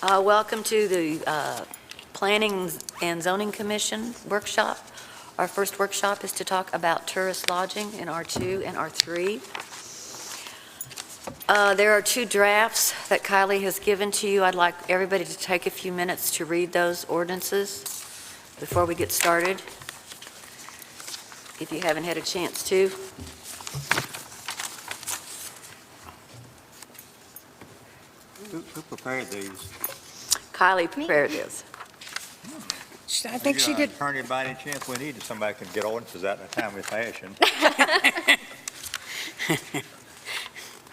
Welcome to the Planning and Zoning Commission workshop. Our first workshop is to talk about tourist lodging in R2 and R3. There are two drafts that Kylie has given to you. I'd like everybody to take a few minutes to read those ordinances before we get started, if you haven't had a chance to. Who prepared these? Kylie prepared this. I think she did. Attorney, by any chance, we need somebody can get ordinances out in a timely fashion.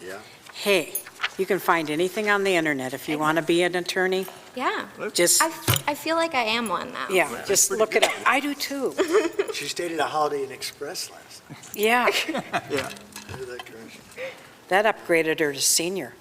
Yeah. Hey, you can find anything on the internet if you want to be an attorney. Yeah. Just, I feel like I am one now. yeah, just look it up. I do too. She stayed at a Holiday Inn Express last night. Yeah, Yeah. Hear that, Trish? that upgraded her to senior.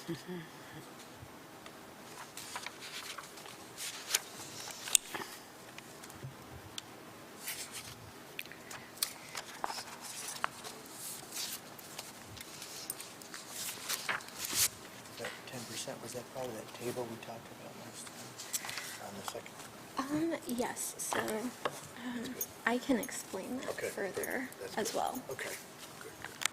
That 10%, was that part of that table we talked about last time on the second? Yes, so I can explain that Okay. further That's as good. well. Okay, good, good.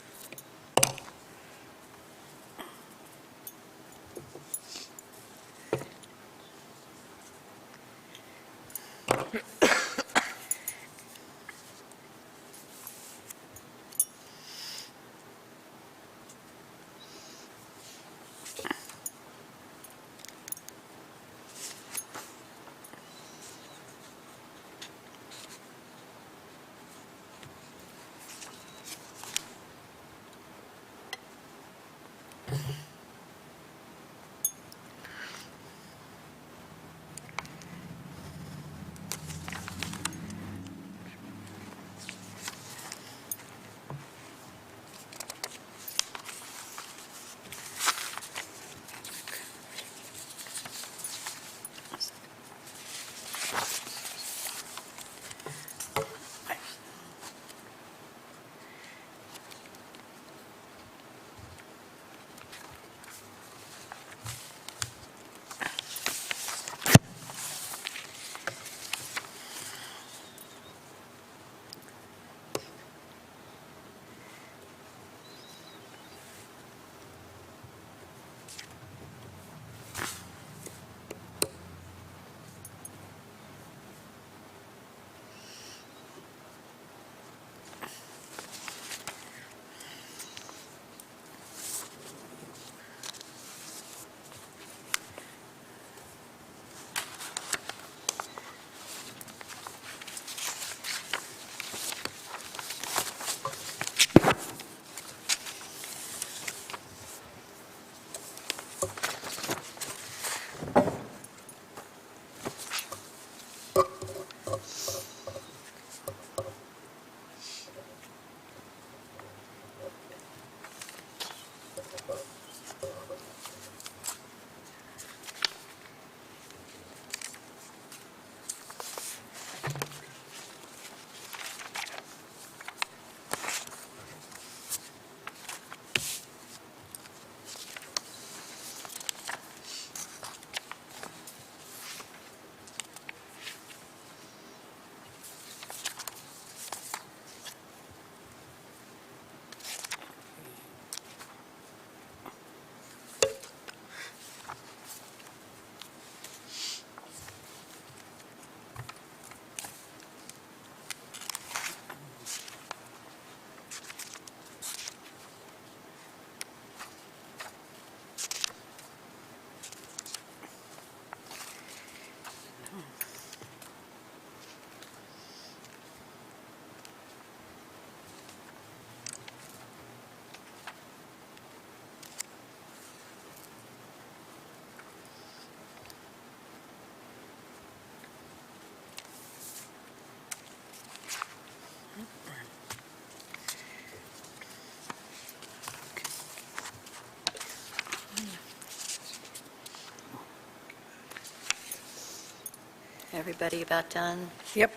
Everybody about done? Yep.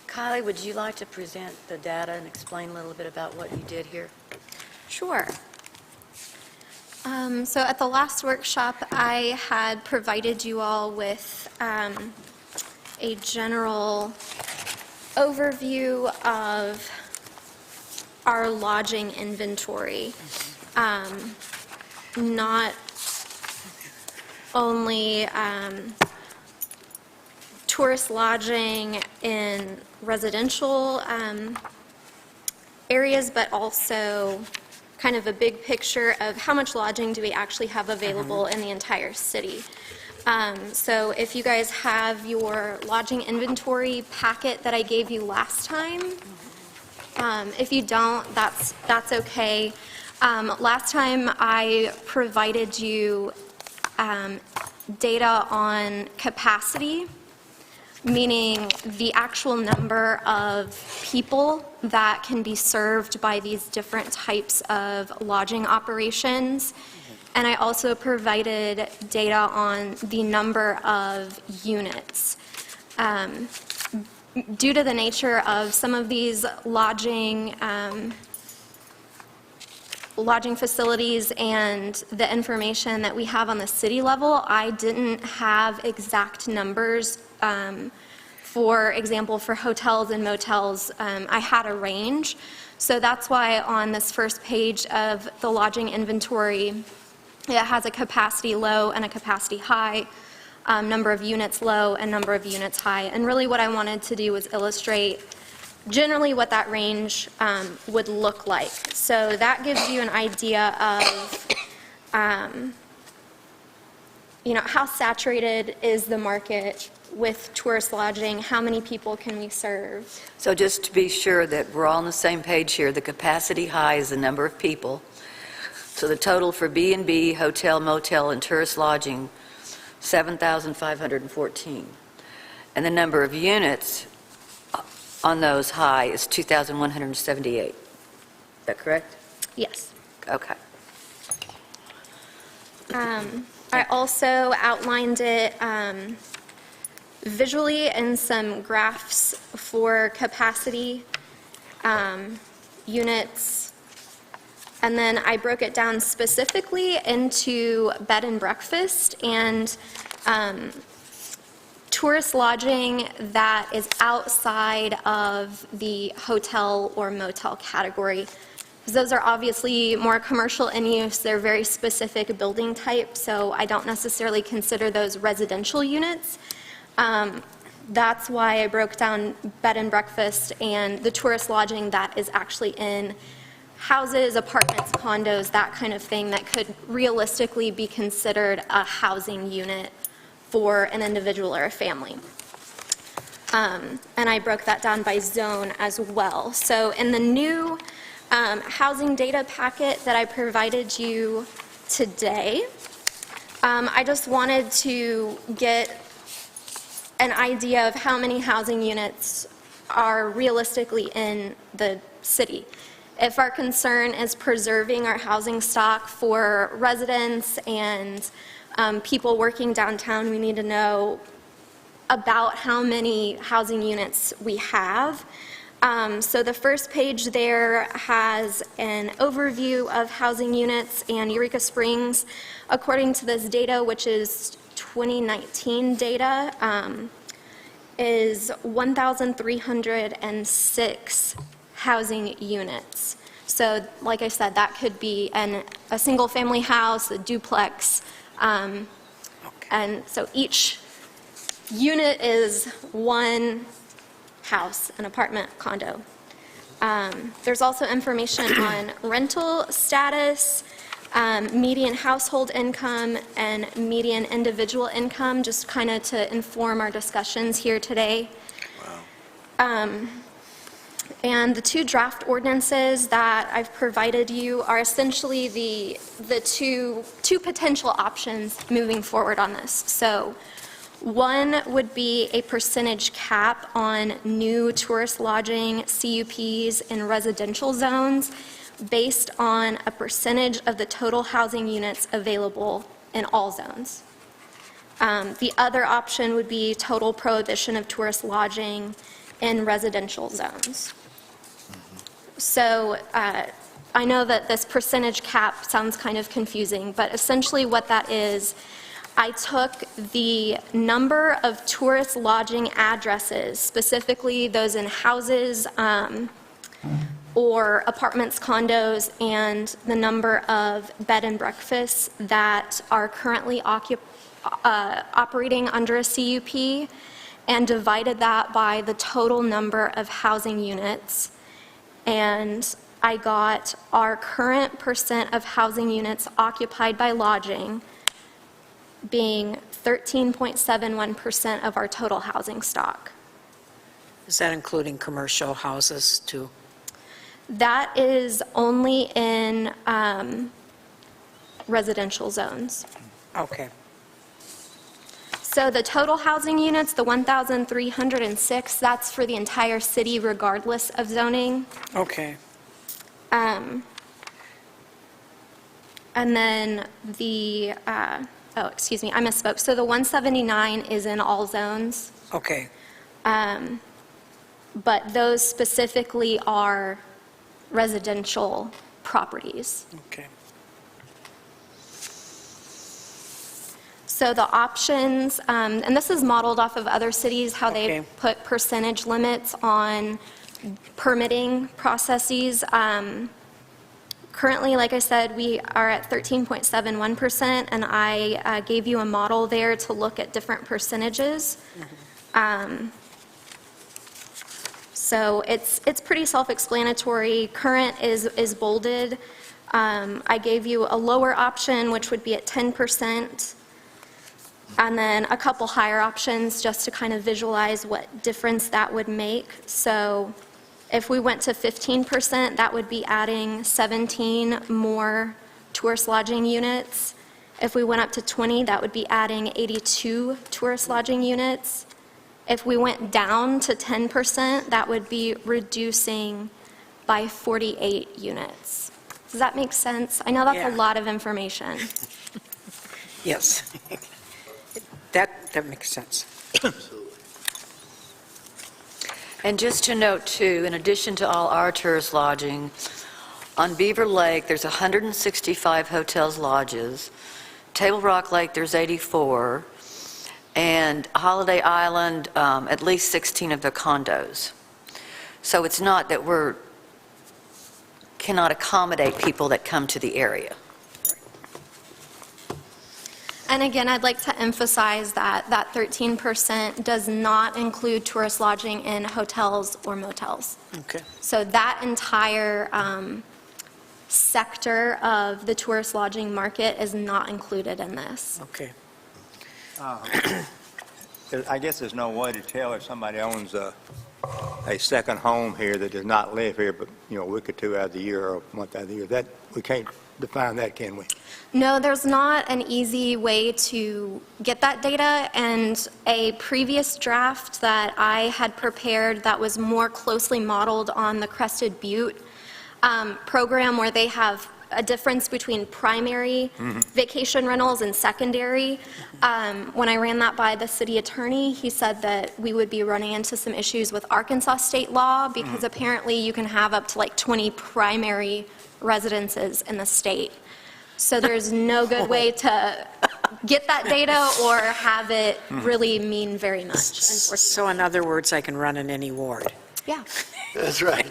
Kylie, would you like to present the data and explain a little bit about what you did here? Sure. So at the last workshop, I had provided you all with a general overview of our lodging inventory. Not only tourist lodging in residential areas, but also kind of a big picture of how much lodging do we actually have available in the entire city. So if you guys have your lodging inventory packet that I gave you last time, if you don't, that's okay. Last time I provided you data on capacity meaning the actual number of people that can be served by these different types of lodging operations. And I also provided data on the number of units. Due to the nature of some of these lodging facilities and the information that we have on the city level, I didn't have exact numbers. For example, for hotels and motels, I had a range. So that's why on this first page of the lodging inventory, it has a capacity low and a capacity high, number of units low and number of units high. And really what I wanted to do was illustrate generally what that range would look like. So that gives you an idea of how saturated is the market with tourist lodging, how many people can we serve. So just to be sure that we're all on the same page here, the capacity high is the number of people. So the total for B&B, hotel, motel, and tourist lodging, 7,514. And the number of units on those high is 2,178. Is that correct? Yes. Okay. I also outlined it visually in some graphs for capacity, units, and then I broke it down specifically into bed and breakfast and tourist lodging that is outside of the hotel or motel category. Because those are obviously more commercial in use, they're very specific building type, so I don't necessarily consider those residential units. That's why I broke down bed and breakfast and the tourist lodging that is actually in houses, apartments, condos, that kind of thing that could realistically be considered a housing unit for an individual or a family. And I broke that down by zone as well. So in the new housing data packet that I provided you today, I just wanted to get an idea of how many housing units are realistically in the city. If our concern is preserving our housing stock for residents and people working downtown, we need to know about how many housing units we have. So the first page there has an overview of housing units, and Eureka Springs, according to this data, which is 2019 data, is 1,306 housing units. So like I said, that could be a single-family house, a duplex, and so each unit is one house, an apartment, condo. There's also information on rental status, median household income, and median individual income, just kind of to inform our discussions here today. And the two draft ordinances that I've provided you are essentially the two potential options moving forward on this. So one would be a percentage cap on new tourist lodging CUPs in residential zones based on a percentage of the total housing units available in all zones. The other option would be total prohibition of tourist lodging in residential zones. So I know that this percentage cap sounds kind of confusing, but essentially what that is, I took the number of tourist lodging addresses, specifically those in houses or apartments, condos, and the number of bed and breakfasts that are currently operating under a CUP, and divided that by the total number of housing units. And I got our current percent of housing units occupied by lodging being 13.71% of our total housing stock. Is that including commercial houses too? That is only in residential zones. Okay. So the total housing units, the 1,306, that's for the entire city regardless of zoning. Okay. And then the, excuse me, I misspoke. So the 179 is in all zones, Okay. but those specifically are residential properties. Okay. So the options, and this is modeled off of other cities, how they Okay. put percentage limits on permitting processes. Currently, like I said, we are at 13.71%, and I gave you a model there to look at different percentages. So it's pretty self-explanatory. Current is bolded. I gave you a lower option, which would be at 10%, and then a couple higher options just to kind of visualize what difference that would make. So if we went to 15%, that would be adding 17 more tourist lodging units. If we went up to 20, that would be adding 82 tourist lodging units. If we went down to 10%, that would be reducing by 48 units. Does that make sense? I know that's Yeah. a lot of information. Yes. That makes sense. And just to note, too, in addition to all our tourist lodging, on Beaver Lake, there's 165 hotels, lodges. Table Rock Lake, there's 84. And Holiday Island, at least 16 of the condos. So it's not that cannot accommodate people that come to the area. And again, I'd like to emphasize that that 13% does not include tourist lodging in hotels or motels. Okay. So that entire sector of the tourist lodging market is not included in this. Okay. I guess there's no way to tell if somebody owns a second home here that does not live here, but, a week or two out of the year or a month out of the year. That, we can't define that, can we? No, there's not an easy way to get that data, and a previous draft that I had prepared that was more closely modeled on the Crested Butte program, where they have a difference between primary vacation rentals and secondary. When I ran that by the city attorney, he said that we would be running into some issues with Arkansas state law, because apparently you can have up to like 20 primary residences in the state. So there's no good way to get that data or have it really mean very much, unfortunately. So in other words, I can run in any ward. Yeah. That's right.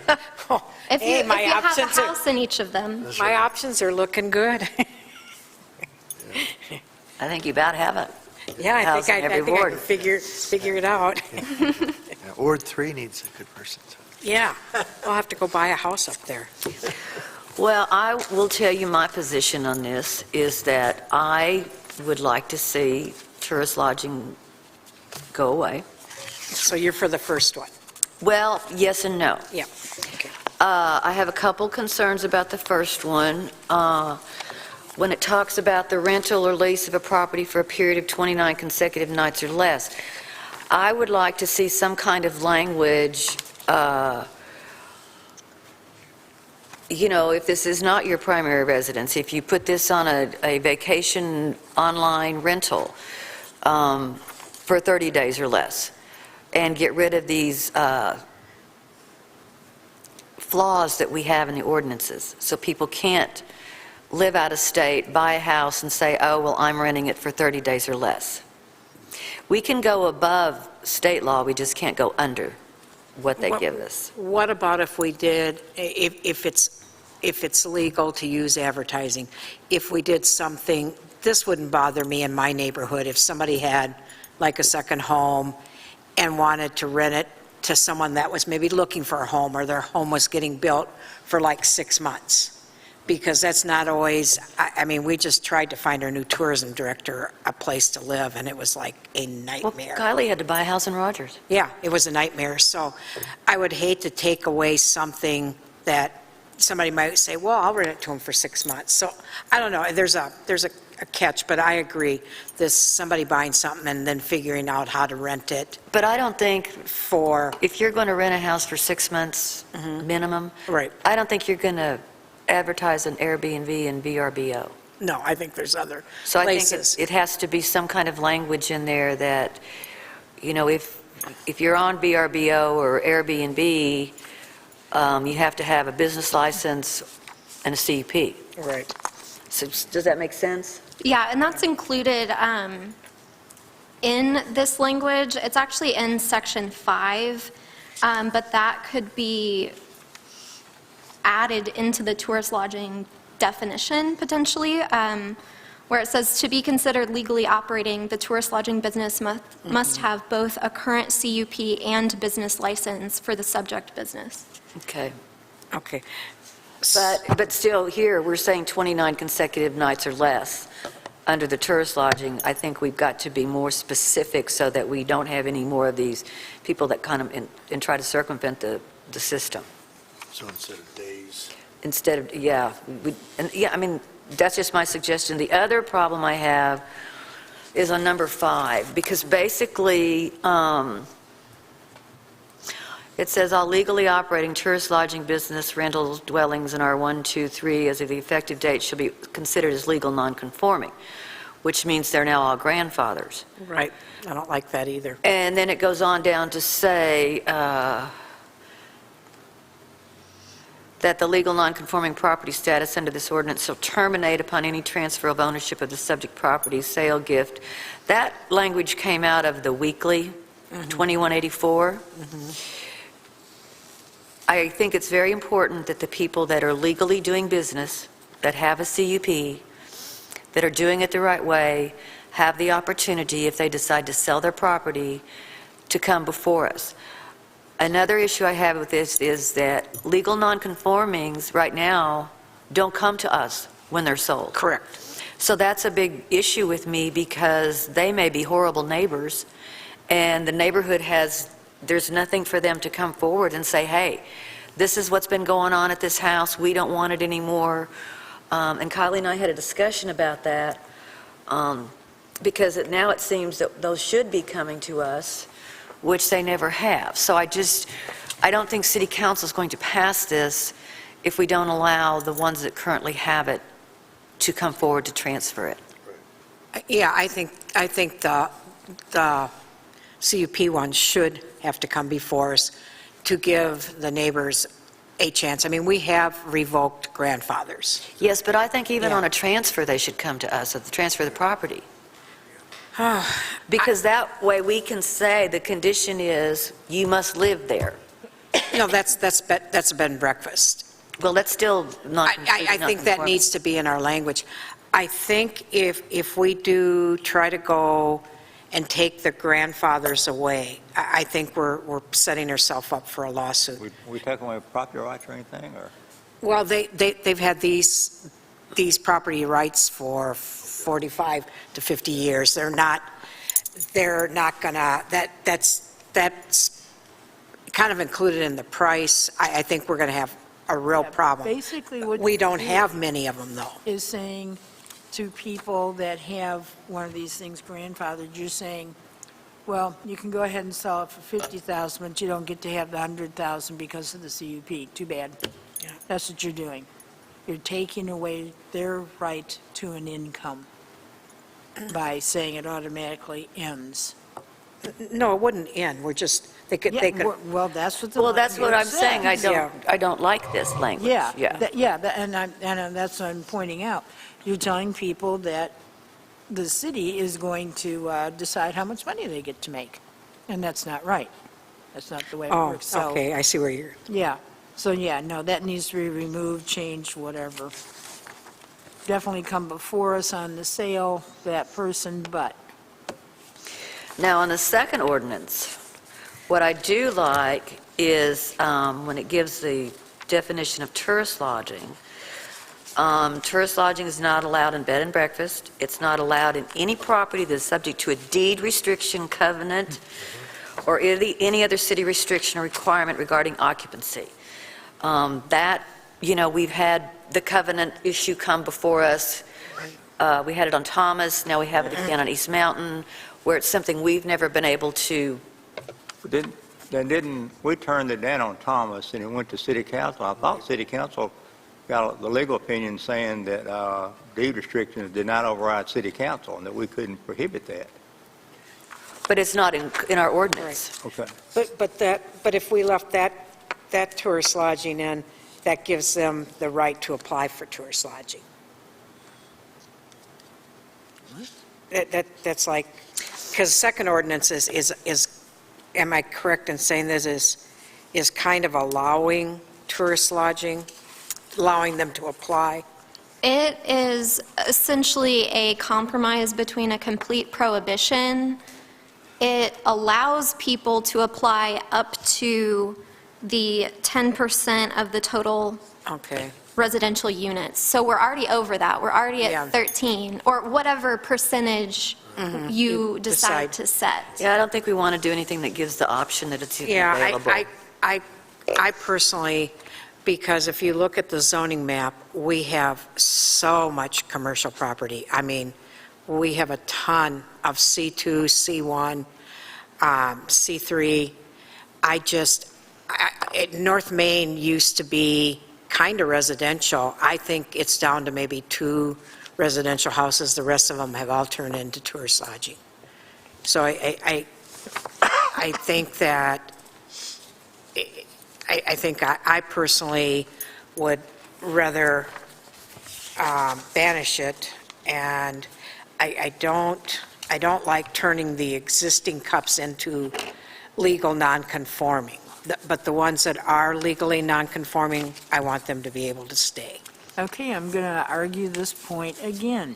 If Hey, you my have a options are- house in each of them. My options are looking good. I think you about have it. Yeah, I House think in I every think I ward. can figure it out. Yeah, Ward 3 needs a good person. Yeah, I'll have to go buy a house up there. Well, I will tell you my position on this is that I would like to see tourist lodging go away. So you're for the first one? Well, yes and no. Yeah. Okay. I have a couple concerns about the first one. When it talks about the rental or lease of a property for a period of 29 consecutive nights or less, I would like to see some kind of language, if this is not your primary residence, if you put this on a vacation online rental for 30 days or less, and get rid of these flaws that we have in the ordinances, so people can't live out of state, buy a house, and say, oh, well, I'm renting it for 30 days or less. We can go above state law, we just can't go under what they give us. What about if we did, if it's legal to use advertising, if we did something, this wouldn't bother me in my neighborhood, if somebody had like a second home and wanted to rent it to someone that was maybe looking for a home, or their home was getting built for like 6 months. Because that's not always, we just tried to find our new tourism director a place to live, and it was like a Well, nightmare. Kylie had to buy a house in Rogers. Yeah, it was a nightmare. So I would hate to take away something that somebody might say, well, I'll rent it to them for 6 months. So I don't know, there's a a catch, but I agree. This, somebody buying something and then figuring out how to rent it But I don't think, for, if you're going to rent a house for 6 months minimum, right. I don't think you're going to advertise an Airbnb and VRBO. No, I think there's other So I think places. it has to be some kind of language in there that, you know, if you're on VRBO or Airbnb, you have to have a business license and a CUP. Right. So does that make sense? Yeah, and that's included in this language. It's actually in Section 5, but that could be added into the tourist lodging definition potentially, where it says, to be considered legally operating, the tourist lodging business must have both a current CUP and business license for the subject business. Okay. Okay. But still, here, we're saying 29 consecutive nights or less. Under the tourist lodging, I think we've got to be more specific so that we don't have any more of these people that kind of, and try to circumvent the system. So instead of days. Instead of, yeah, I mean, that's just my suggestion. The other problem I have is on number 5, because basically, it says all legally operating tourist lodging business rental dwellings in R1, 2, 3 as of the effective date shall be considered as legal non-conforming, which means they're now all grandfathers. Right. I don't like that either. And then it goes on down to say that the legal non-conforming property status under this ordinance shall terminate upon any transfer of ownership of the subject property, sale, gift. That language came out of the weekly, 2184. I think it's very important that the people that are legally doing business, that have a CUP, that are doing it the right way, have the opportunity, if they decide to sell their property, to come before us. Another issue I have with this is that legal nonconformings right now don't come to us when they're sold. Correct. So that's a big issue with me because they may be horrible neighbors and the neighborhood there's nothing for them to come forward and say, hey, this is what's been going on at this house, we don't want it anymore. And Kylie and I had a discussion about that because now it seems that those should be coming to us, which they never have. So I don't think City Council is going to pass this if we don't allow the ones that currently have it to come forward to transfer it. Yeah, I think the CUP ones should have to come before us to give the neighbors a chance. I mean, we have revoked grandfathers. Yes, but I think even Yeah. on a transfer, they should come to us, at the transfer of the property. Because that way we can say the condition is you must live there. No, that's a bed and breakfast. Well, that's still not. I think that needs to be in our language. I think if we do try to go and take the grandfathers away, I think we're setting ourselves up for a lawsuit. We take away property rights or anything, or? Well, they've had these property rights for 45 to 50 years. They're not gonna, that's kind of included in the price. I think we're gonna have a real problem. Basically, what We don't you have many of them, though. is saying to people that have one of these things grandfathered, you're saying, well, you can go ahead and sell it for 50,000, but you don't get to have the 100,000 because of the CUP. Too bad. Yeah. That's what you're doing. You're taking away their right to an income by saying it automatically ends. No, it wouldn't end. We're just, they could, Well, that's what the. Well, that's what I'm language saying. says. I don't like this language. And that's what I'm pointing out. You're telling people that the city is going to decide how much money they get to make, and that's not right. That's not the way it oh, works. So, okay, I see where you're, yeah, so yeah, no, that needs to be removed, changed, whatever. Definitely come before us on the sale, that person, but Now, on the second ordinance, what I do like is when it gives the definition of tourist lodging. Tourist lodging is not allowed in bed and breakfast. It's not allowed in any property that is subject to a deed restriction, covenant, or any other city restriction or requirement regarding occupancy. We've had the covenant issue come before us We had it on Thomas, now we have it again on East Mountain, where it's something we've never been able to, Didn't we turned it down on Thomas, and it went to city council? I thought city council got the legal opinion saying that deed restrictions did not override city council, and that we couldn't prohibit that. but it's not in our ordinance. Okay. But if we left that tourist lodging in, that gives them the right to apply for tourist lodging. That's like, because second ordinance is, am I correct in saying this is kind of allowing tourist lodging, allowing them to apply? It is essentially a compromise between a complete prohibition. It allows people to apply up to the 10% of the total Okay. residential units. So we're already over that. We're already Yeah. at 13, or whatever percentage you decide decide. to set. Yeah, I don't think we want to do anything that gives the option that it's even Yeah, available. I personally, because if you look at the zoning map, we have so much commercial property. I mean, we have a ton of C2, C1, C3. North Main used to be kind of residential. I think it's down to maybe 2 residential houses. The rest of them have all turned into tourist lodging. So I think that, I think I personally would rather banish it, and I don't like turning the existing cups into legal non-conforming. But the ones that are legally non-conforming, I want them to be able to stay. Okay, I'm going to argue this point again.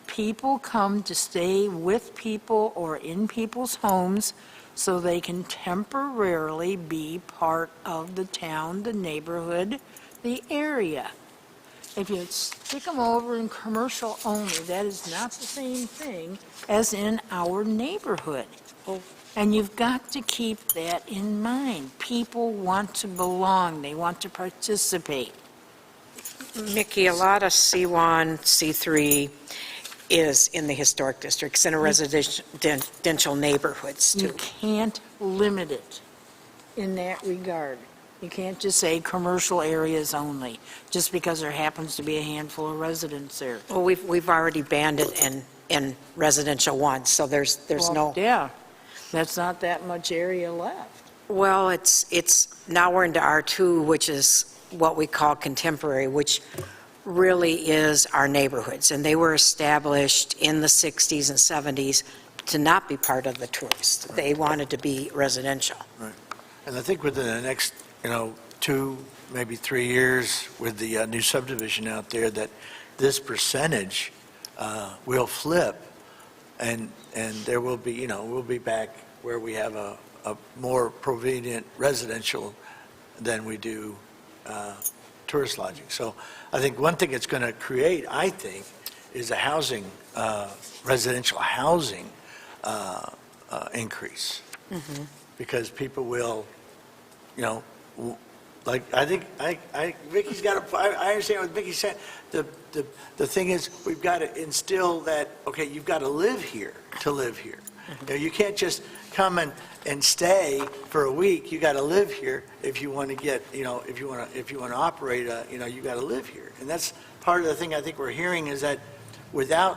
People come to stay with people or in people's homes so they can temporarily be part of the town, the neighborhood, the area. If you stick them over in commercial only, that is not the same thing as in our neighborhood. And you've got to keep that in mind. People want to belong, they want to participate. Mickey, a lot of C1, C3 is in the historic districts, in a residential neighborhoods You too. can't limit it in that regard. You can't just say commercial areas only, just because there happens to be a handful of residents there. Well, we've already banned it in residential ones, so there's Well, no, Yeah, that's not that much area left. well, it's, now we're into R2, which is what we call contemporary, which really is our neighborhoods. And they were established in the 60s and 70s to not be part of the tourists. They wanted to be residential. And I think within the next, 2, maybe 3 years with the new subdivision out there, that this percentage will flip, and there will be, we'll be back where we have a more prevalent residential than we do tourist lodging. So I think one thing it's going to create, I think, is a housing, residential housing increase. Because people will, like, I think, Vicki's got I understand what Vicki's saying. The thing is, we've got to instill that, okay, you've got to live here to live here. You can't just come and stay for a week. You got to live here if you want to get, if you want to operate, you got to live here. And that's part of the thing I think we're hearing, is that without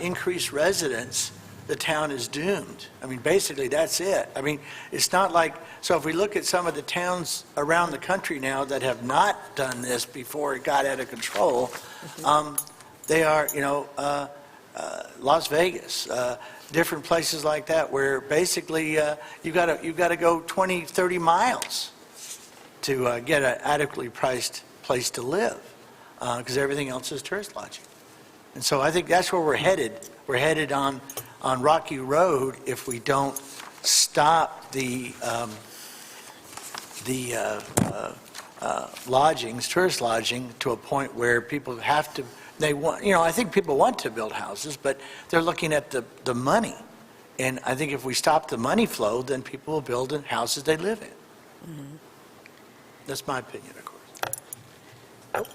increased residents, the town is doomed. I mean, basically, that's it. I mean, it's not like, so if we look at some of the towns around the country now that have not done this before it got out of control, they are, Las Vegas, different places like that, where basically you've got to go 20, 30 miles to get an adequately priced place to live, because everything else is tourist lodging. And so I think that's where we're headed. We're headed on Rocky Road if we don't stop the lodgings, tourist lodging, to a point where people have to, they want, I think people want to build houses, but they're looking at the money. And I think if we stop the money flow, then people will build in houses they live in. That's my opinion, of course.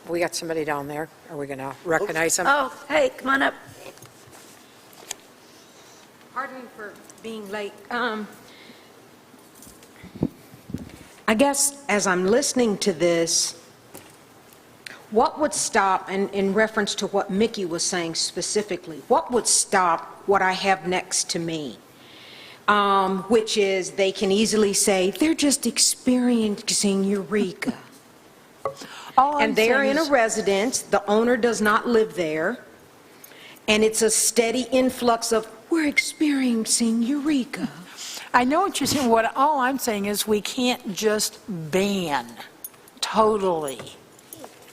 We got somebody down there. Are we going to recognize them? Oh, hey, come on up. Pardon me for being late. I guess as I'm listening to this, what would stop, and in reference to what Mickey was saying specifically, what would stop what I have next to me? Which is, they can easily say, they're just experiencing Eureka. All I'm And they're saying in a is- residence, the owner does not live there, and it's a steady influx of, we're experiencing Eureka. I know what you're saying. All I'm saying is we can't just ban totally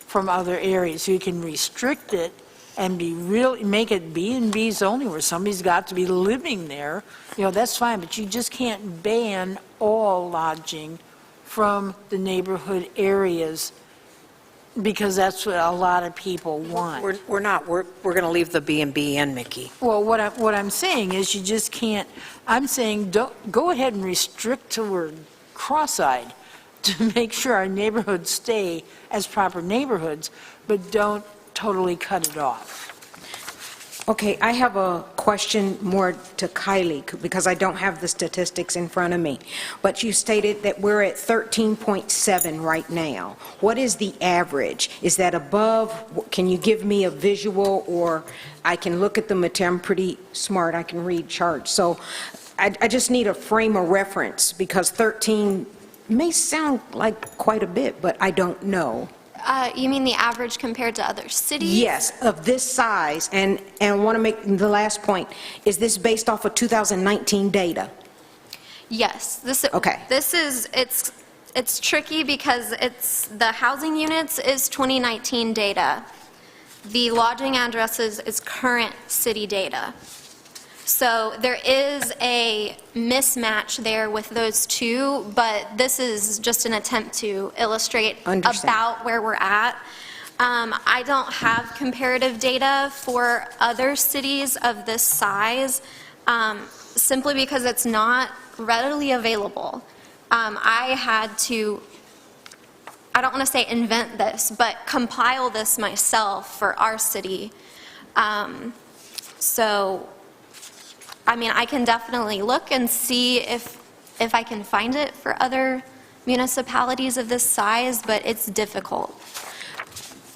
from other areas. You can restrict it and make it B&Bs only, where somebody's got to be living there. That's fine, but you just can't ban all lodging from the neighborhood areas, because that's what a lot of people want. We're not. We're going to leave the B&B in, Mickey. Well, what I'm saying is you just can't, I'm saying, go ahead and restrict to word cross-eyed to make sure our neighborhoods stay as proper neighborhoods, but don't totally cut it off. Okay, I have a question more to Kylie, because I don't have the statistics in front of me. But you stated that we're at 13.7 right now. What is the average? Is that above? Can you give me a visual, or I can look at the material? I'm pretty smart, I can read charts. So I just need a frame of reference, because 13 may sound like quite a bit, but I don't know. You mean the average compared to other cities? Yes, of this size, and I want to make the last point. Is this based off of 2019 data? Yes. Okay. It's tricky because the housing units is 2019 data. The lodging addresses is current city data. So there is a mismatch there with those two, but this is just an attempt to illustrate Understand. about where we're at. I don't have comparative data for other cities of this size, simply because it's not readily available. I had to, I don't want to say invent this, but compile this myself for our city. So, I mean, I can definitely look and see if I can find it for other municipalities of this size, but it's difficult.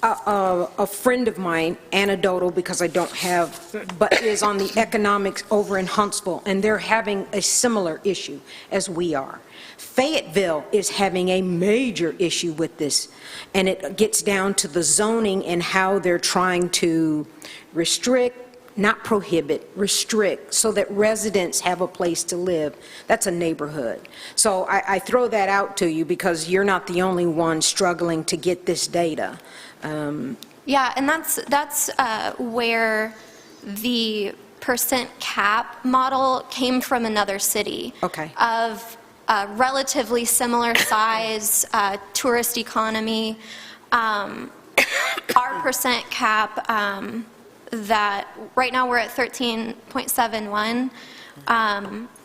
A friend of mine, anecdotal because I don't have, but is on the economics over in Huntsville, and they're having a similar issue as we are. Fayetteville is having a major issue with this, and it gets down to the zoning and how they're trying to restrict, not prohibit, restrict, so that residents have a place to live. That's a neighborhood. So I throw that out to you because you're not the only one struggling to get this data. Yeah, and that's where the percent cap model came from another city. Okay. Of relatively similar size, tourist economy. Our percent cap, that right now we're at 13.71,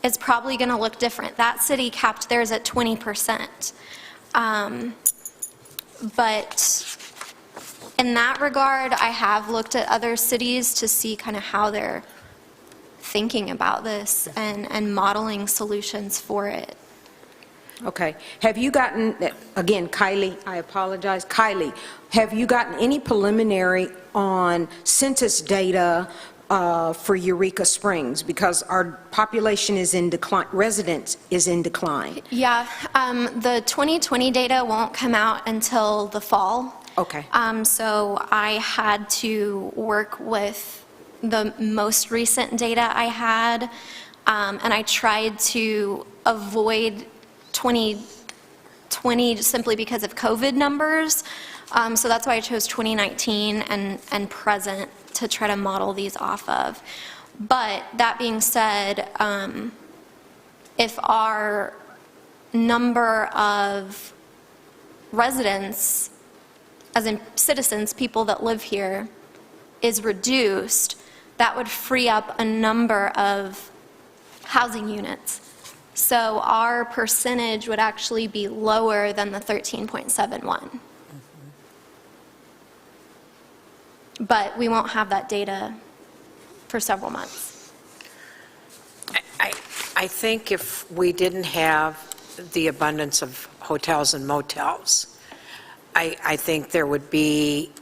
is probably going to look different. That city capped theirs at 20%. But in that regard, I have looked at other cities to see kind of how they're thinking about this and modeling solutions for it. Okay. Have you gotten, again, Kylie, I apologize. Kylie, have you gotten any preliminary on census data for Eureka Springs? Because our population is in decline, residents is in decline. Yeah, the 2020 data won't come out until the fall. Okay. So I had to work with the most recent data I had, and I tried to avoid 2020 simply because of COVID numbers. So that's why I chose 2019 and present to try to model these off of. But that being said, if our number of residents, as in citizens, people that live here, is reduced, that would free up a number of housing units. So our percentage would actually be lower than the 13.71. but we won't have that data for several months. I think if we didn't have the abundance of hotels and motels, I think there would be,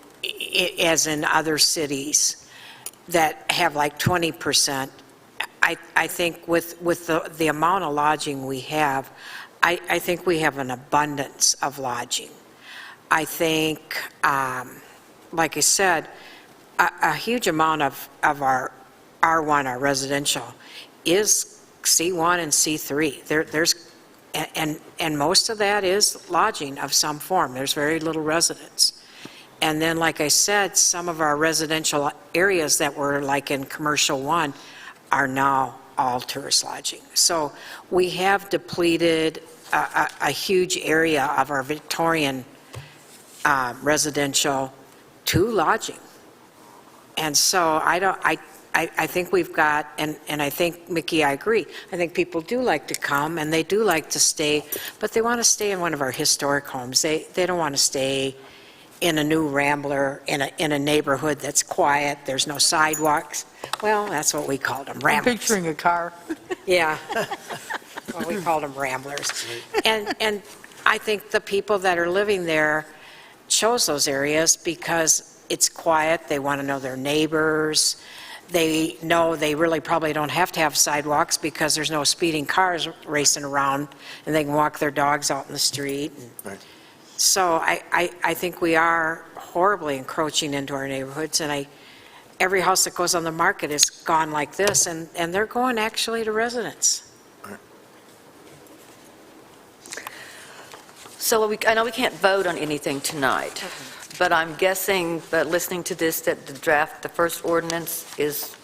as in other cities that have like 20%, I think with the amount of lodging we have, I think we have an abundance of lodging. I think, like I said, a huge amount of our R1, our residential, is C1 and C3. There's and most of that is lodging of some form. There's very little residence. And then, like I said, some of our residential areas that were like in Commercial 1 are now all tourist lodging. So we have depleted a huge area of our Victorian residential to lodging. And so I think we've got, and I think, Mickey, I agree, I think people do like to come and they do like to stay, but they want to stay in one of our historic homes. They don't want to stay in a new Rambler, in a neighborhood that's quiet, there's no sidewalks. Well, that's what we called them, I'm Ramblers. picturing a car. Yeah. Well, we called them Ramblers. And I think the people that are living there chose those areas because it's quiet, they want to know their neighbors, they know they really probably don't have to have sidewalks because there's no speeding cars racing around, and they can walk their dogs out in the street. Right. So I think we are horribly encroaching into our neighborhoods, and every house that goes on the market is gone like this, and they're going actually to residents. So I know we can't vote on anything tonight, but I'm guessing, but listening to this, that the first ordinance is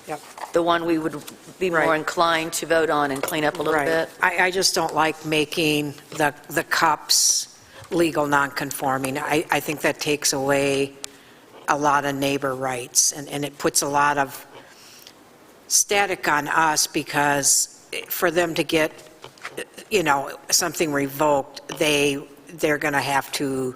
Yep. the one we would be more Right. inclined to vote on and clean up a little Right. bit? I just don't like making the cups legal non-conforming. I think that takes away a lot of neighbor rights, and it puts a lot of static on us, because for them to get, something revoked, they're going to have to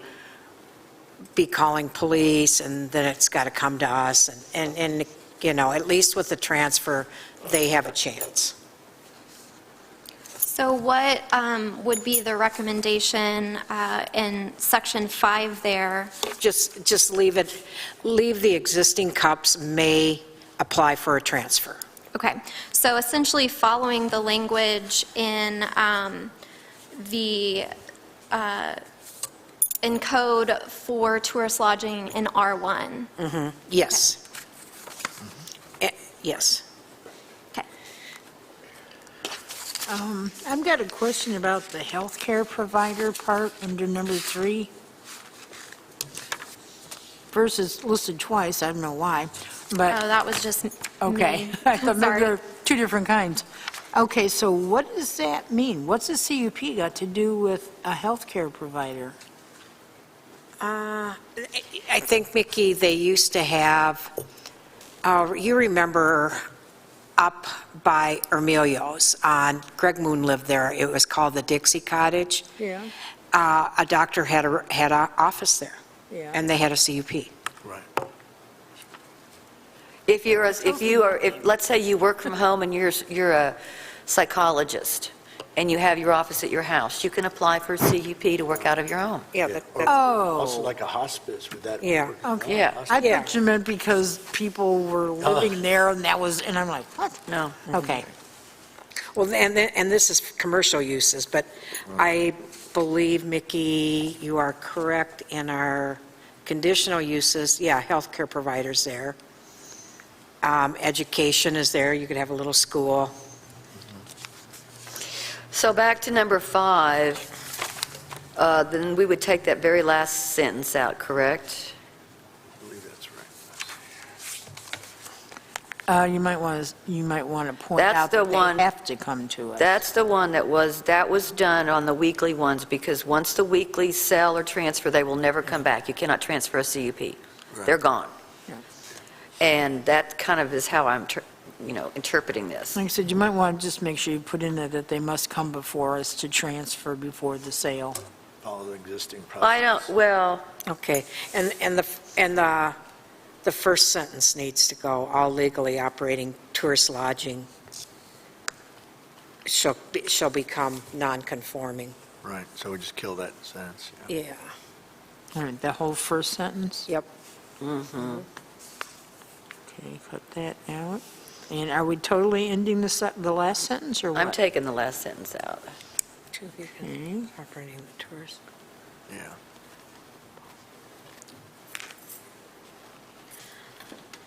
be calling police, and then it's got to come to us, and at least with the transfer, they have a chance. So what would be the recommendation in Section 5 there? Just leave the existing cups may apply for a transfer. Okay, so essentially following the language in in code for tourist lodging in R1. Yes. Yes. Okay. I've got a question about the healthcare provider part under number 3. Versus listed twice, I don't know why, Oh, but, that was just me. okay. I thought maybe Sorry. there are two different kinds. Okay, so what does that mean? What's a CUP got to do with a healthcare provider? I think, Mickey, they used to have, you remember up by Ermilio's, Greg Moon lived there, it was called the Dixie Cottage. Yeah. A doctor had an office there, Yeah. and they had a CUP. Right. If let's say you work from home and you're a psychologist, and you have your office at your house, you can apply for a CUP to work out of your home. Yeah, Also Oh, like a hospice, would that? Yeah. work? okay. Yeah. Hospice? I Yeah. thought you meant because people were living there and and I'm like, what? No. Okay. Well, and this is commercial uses, but I believe, Mickey, you are correct in our conditional uses, yeah, healthcare providers there. Education is there, you could have a little school. So back to number 5, then we would take that very last sentence out, correct? I believe that's right. You might want to point That's out the that one- they have to come to us. That's the one that was done on the weekly ones, because once the weekly sell or transfer, they will never come back. You cannot transfer a CUP. They're gone. Yeah. And that kind of is how I'm interpreting this. Like I said, you might want to just make sure you put in there that they must come before us to transfer before the sale. Follow the existing process. Well, Okay, and the The first sentence needs to go, all legally operating tourist lodging shall become non-conforming. Right, so we just kill that sentence, yeah. Yeah. All right, the whole first sentence? Yep. Mm-hmm. Okay, cut that out. And are we totally ending the last sentence, or what? I'm taking the last sentence out. To be Okay. operating the tourist. Yeah.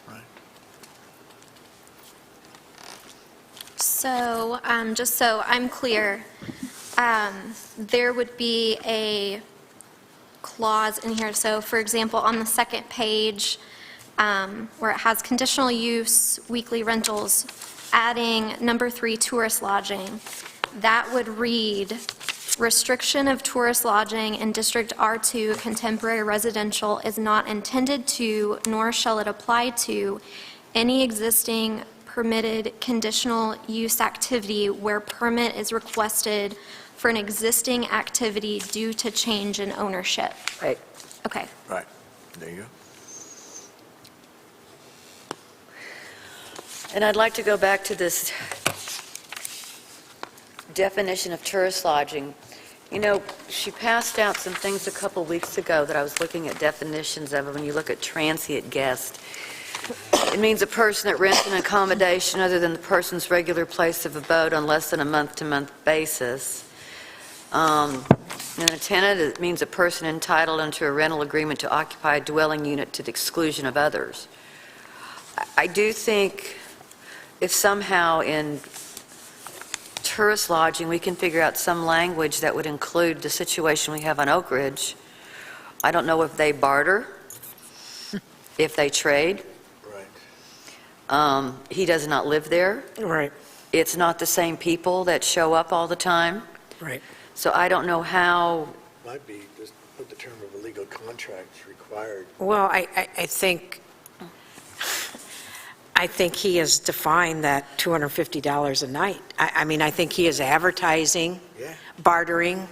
Right. So, just so I'm clear, there would be a clause in here. So, for example, on the second page, where it has conditional use, weekly rentals, adding number 3, tourist lodging, that would read, restriction of tourist lodging in District R2 contemporary residential is not intended to, nor shall it apply to, any existing permitted conditional use activity where permit is requested for an existing activity due to change in ownership. Right. Okay. Right, there you go. And I'd like to go back to this definition of tourist lodging. You know, she passed out some things a couple weeks ago that I was looking at definitions of. When you look at transient guest, it means a person that rents an accommodation other than the person's regular place of abode on less than a month-to-month basis. And a tenant, it means a person entitled under a rental agreement to occupy a dwelling unit to the exclusion of others. I do think if somehow in tourist lodging, we can figure out some language that would include the situation we have on Oak Ridge. I don't know if they barter, if they trade. Right. He does not live there. Right, It's not the same people that show up all the time. right. So I don't know how, Might be, just put the term of illegal contracts required. Well, I think he has defined that $250 a night. I mean, I think he is advertising, Yeah. bartering,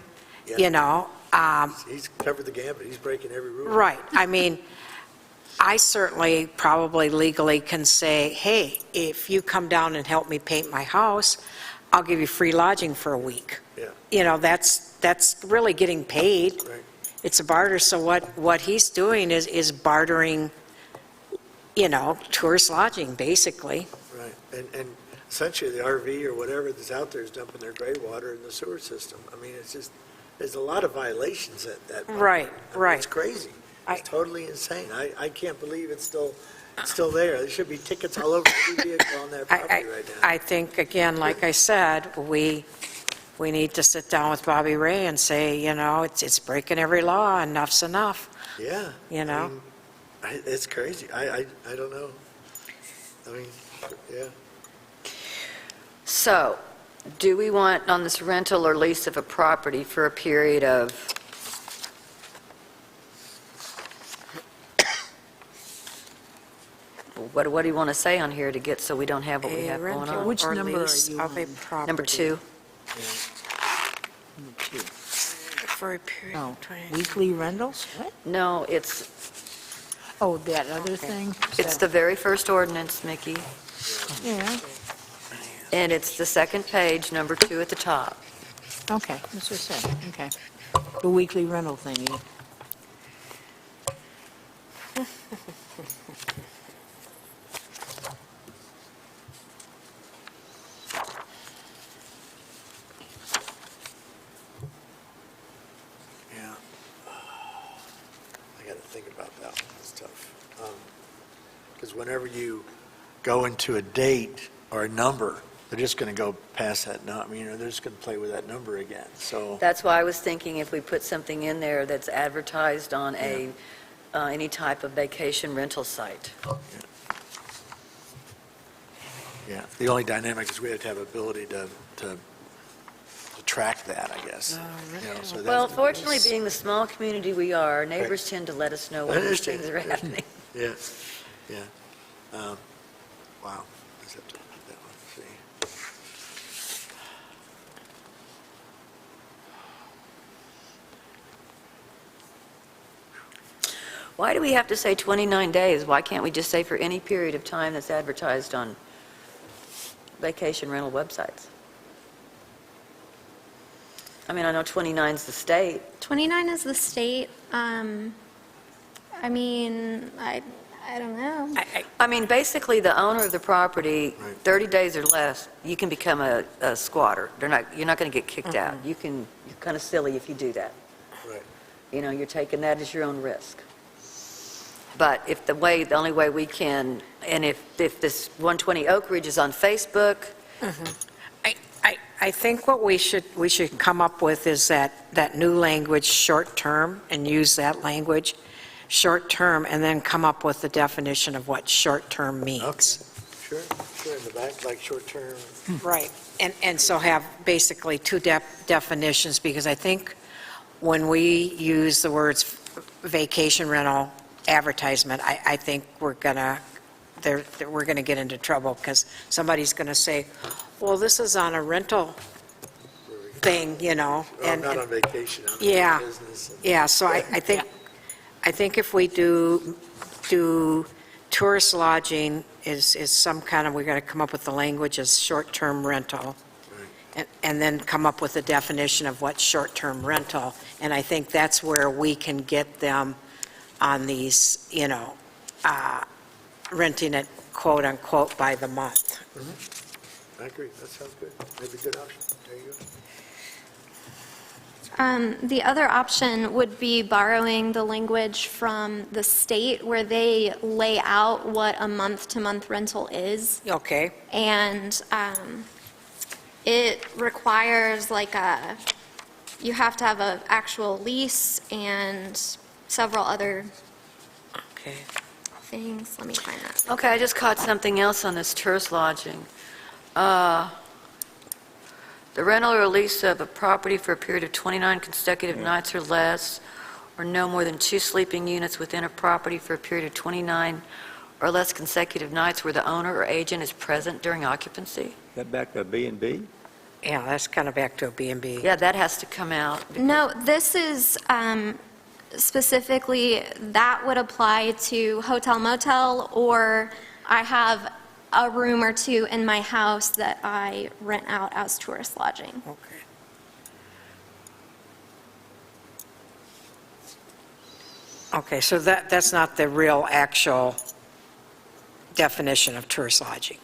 Yeah. you know. He's covered the gambit, he's breaking every rule. Right. I mean, I certainly probably legally can say, hey, if you come down and help me paint my house, I'll give you free lodging for a week. Yeah. You know, that's really getting paid. Right. It's a barter, so what he's doing is bartering, you know, tourist lodging, basically. Right, and essentially the RV or whatever that's out there is dumping their gray water in the sewer system. I mean, it's just, there's a lot of violations at point. Right, I mean, right. It's crazy. I- It's totally insane. I can't believe it's still there. There should be tickets all over every vehicle on that property right now. I think, again, like I said, we need to sit down with Bobby Ray and say, you know, it's breaking every law, enough's enough, Yeah. you know? I mean, it's crazy. I don't know. I mean, yeah. so, do we want on this rental or lease of a property for a period of, what do you want to say on here to get, so we don't have what we A have going rental on? Which or number are lease you of a on? property. Number 2. Number 2. For a period Oh, of 20. weekly rentals? What? No, it's Oh, that other thing? it's the very first ordinance, Mickey, Yeah, and it's the second page, number 2 at the top. okay, that's what I said, okay. The weekly rental thingy. Yeah. I got to think about that one. That's tough. Because whenever you go into a date or a number, they're just going to go past that number. You know, they're just going to play with that number again. So, That's why I was thinking if we put something in there that's advertised on any type of vacation rental site. yeah, the only dynamic is we have to have ability to track that, I guess. You know, so Well, that's- fortunately, being the small community we are, neighbors tend to let us know I when these understand. things are happening. Yeah, yeah. Wow. I just have to put that one, see. Why do we have to say 29 days? Why can't we just say for any period of time that's advertised on vacation rental websites? I mean, I know 29 is the state. 29 is the state. I mean, I don't know. I mean, basically, the owner of the property, Right. 30 days or less, you can become a squatter. You're not going to get kicked out. You're kind of silly if you do that. Right. You know, you're taking that as your own risk. But if the only way we can, and if this 120 Oak Ridge is on Facebook, I think what we should come up with is that new language, short-term, and use that language, short-term, and then come up with the definition of what short-term means. Okay, sure, in the back, like short-term. Right, and so have basically two definitions, because I think when we use the words vacation rental advertisement, I think we're gonna get into trouble, because somebody's gonna say, well, this is on a rental thing, you know. Oh, I'm not on vacation, I'm Yeah. in business. Yeah, so I think if we do tourist lodging is some kind of, we're going to come up with the language as short-term rental, and then come up with a definition of what short-term rental, and I think that's where we can get them on these, you know, renting it quote-unquote by the month. I agree, that sounds good. Maybe a good option. There you go. The other option would be borrowing the language from the state where they lay out what a month-to-month rental is. Okay, And it requires you have to have an actual lease and several other okay. things. Let me find that. okay, I just caught something else on this tourist lodging. The rental or lease of a property for a period of 29 consecutive nights or less, or no more than 2 sleeping units within a property for a period of 29 or less consecutive nights where the owner or agent is present during occupancy? That back to a B&B? Yeah, that's kind of back to a B&B. Yeah, that has to come out. No, this is specifically, that would apply to hotel motel, or I have a room or two in my house that I rent out as tourist lodging. Okay. Okay, so that's not the real actual definition of tourist lodging.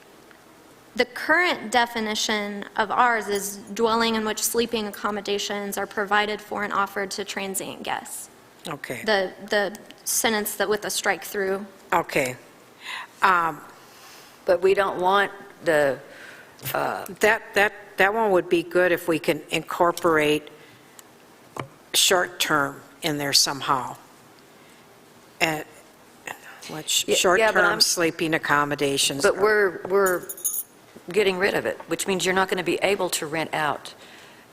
The current definition of ours is dwelling in which sleeping accommodations are provided for and offered to transient guests. Okay, The sentence that with a strike through. okay. But we don't want the, That one would be good if we can incorporate short-term in there somehow. And what, Yeah, but short-term I'm- sleeping accommodations. but we're getting rid of it, which means you're not going to be able to rent out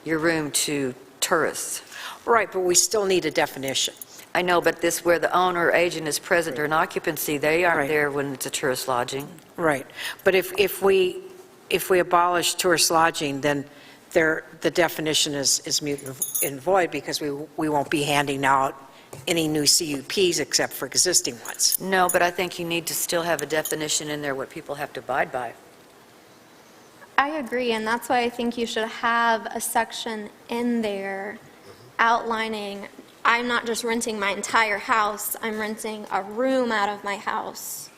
your room to tourists. Right, but we still need a definition. I know, but this, where the owner or agent is present during occupancy, they aren't Right. there when it's a tourist lodging. Right, but if we abolish tourist lodging, then the definition is moot and void, because we won't be handing out any new CUPs except for existing ones. No, but I think you need to still have a definition in there what people have to abide by. I agree, and that's why I think you should have a section in there outlining, I'm not just renting my entire house, I'm renting a room out of my house,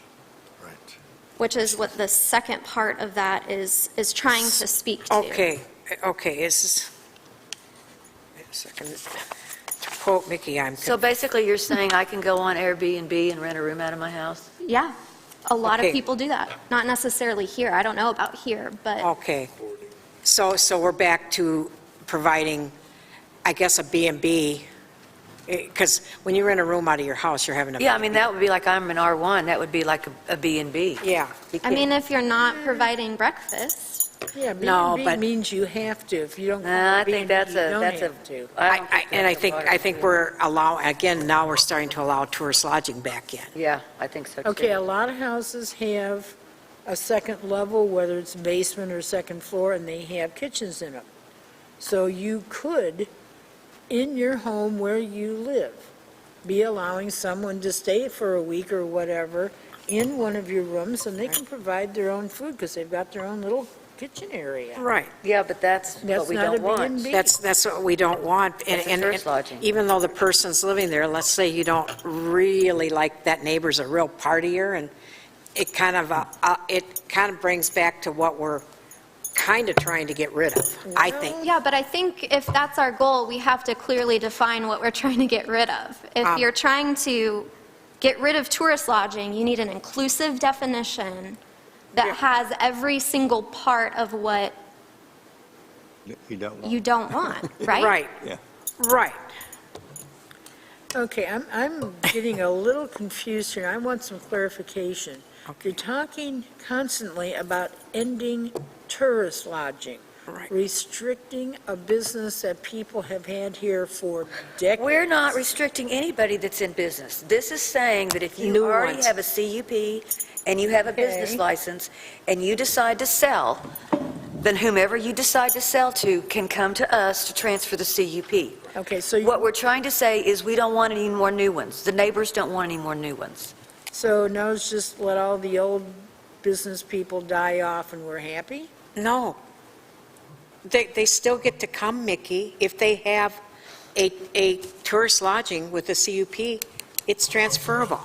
Right. which is what the second part of that is trying to speak to. Okay, wait a second. To quote Mickey, I'm, So basically, you're saying I can go on Airbnb and rent a room out of my house? Yeah, a lot Okay. of people do that. Not necessarily here, I don't know about here, but okay. So we're back to providing, I guess, a B&B, because when you rent a room out of your house, you're having a. Yeah, I mean, that would be like, I'm an R1, that would be like a B&B. Yeah, You I can't- mean, if you're not providing breakfast, Yeah, No, B&B but- means you have to. If you don't call Nah, I it think B&B, that's you don't a, have to. I think again, now we're starting to allow tourist lodging back in. Yeah, I think so, too. Okay, a lot of houses have a second level, whether it's basement or second floor, and they have kitchens in them. So you could, in your home where you live, be allowing someone to stay for a week or whatever in one of your rooms, and they can provide their own food, because they've got their own little kitchen area. Right. Yeah, but that's what That's we not don't a want. B&B. That's what we don't want. And- That's a and tourist lodging. Even though the person's living there, let's say you don't really like that neighbor's a real partier, and it kind of brings back to what we're kind of trying to get rid of, I think. Yeah, but I think if that's our goal, we have to clearly define what we're trying to get rid of. If you're trying to get rid of tourist lodging, you need an inclusive definition that has every single part of what You don't want. you don't want, right? Right. Yeah. Right. Okay, I'm getting a little confused here. I want some clarification. You're talking constantly about ending tourist lodging, Right. restricting a business that people have had here for decades. We're not restricting anybody that's in business. This is saying that if you New already ones. have a CUP and you have a business Okay. license and you decide to sell, then whomever you decide to sell to can come to us to transfer the CUP. Okay, so What we're trying to say is we don't want any more new ones. The neighbors don't want any more new ones. So now it's just let all the old business people die off and we're happy? No. They still get to come, Mickey, if they have a tourist lodging with a CUP, it's transferable.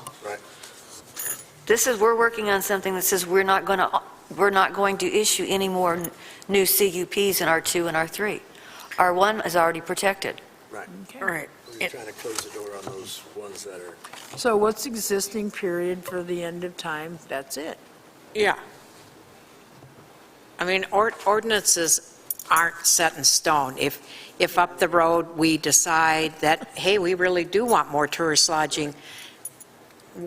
We're working on something that says we're not going to issue any more new CUPs in R2 and R3. R1 is already protected. Right. We're trying to close the door on those ones that are, So what's existing period for the end of time? That's it. Yeah. I mean, ordinances aren't set in stone. If up the road, we decide that, hey, we really do want more tourist lodging,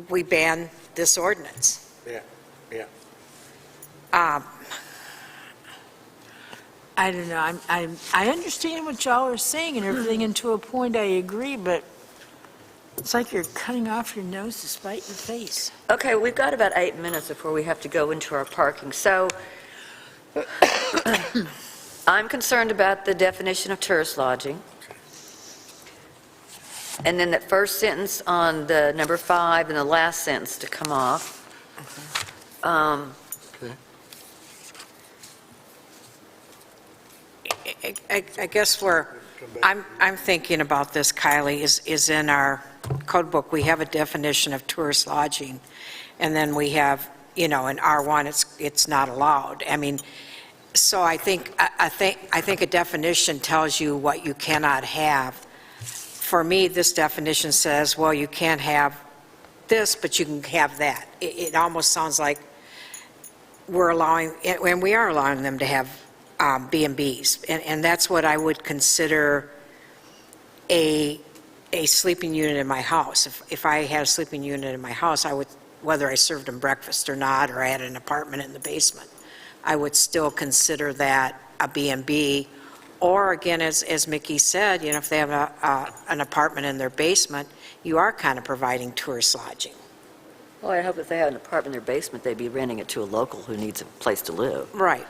we ban this ordinance. yeah. I don't know, I understand what y'all are saying and everything, and to a point I agree, but it's like you're cutting off your nose to spite your face. Okay, we've got about 8 minutes before we have to go into our parking. So I'm concerned about the definition of tourist lodging. And then that first sentence on the number 5 and the last sentence to come off. I guess I'm thinking about this, Kylie, is in our code book, we have a definition of tourist lodging, and then we have, in R1, it's not allowed. I mean, so I think a definition tells you what you cannot have. For me, this definition says, well, you can't have this, but you can have that. It almost sounds like we're allowing, and we are allowing them to have B&Bs, and that's what I would consider a sleeping unit in my house. If I had a sleeping unit in my house, I would, whether I served them breakfast or not, or I had an apartment in the basement, I would still consider that a B&B. Or again, as Mickey said, if they have an apartment in their basement, you are kind of providing tourist lodging. Well, I hope if they had an apartment in their basement, they'd be renting it to a local who needs a place to live. Right.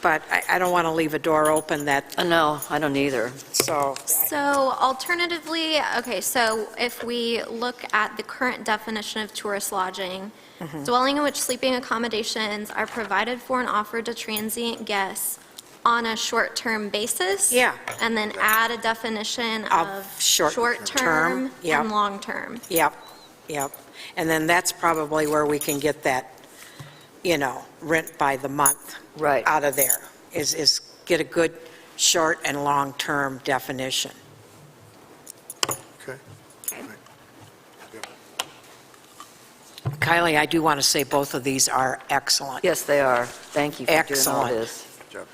But I don't want to leave a door open that, No, I don't either. so, So alternatively, okay, so if we look at the current definition of tourist lodging, dwelling in which sleeping accommodations are provided for and offered to transient guests on a short-term basis. Yeah. And then add a definition Of of short-term, short-term yep. and long-term. yep. And then that's probably where we can get that, rent by the month Right. out of there, is get a good short and long-term definition. Okay. Kylie, I do want to say both of these are excellent. Yes, they are. Thank you for doing all Excellent. this. Good job.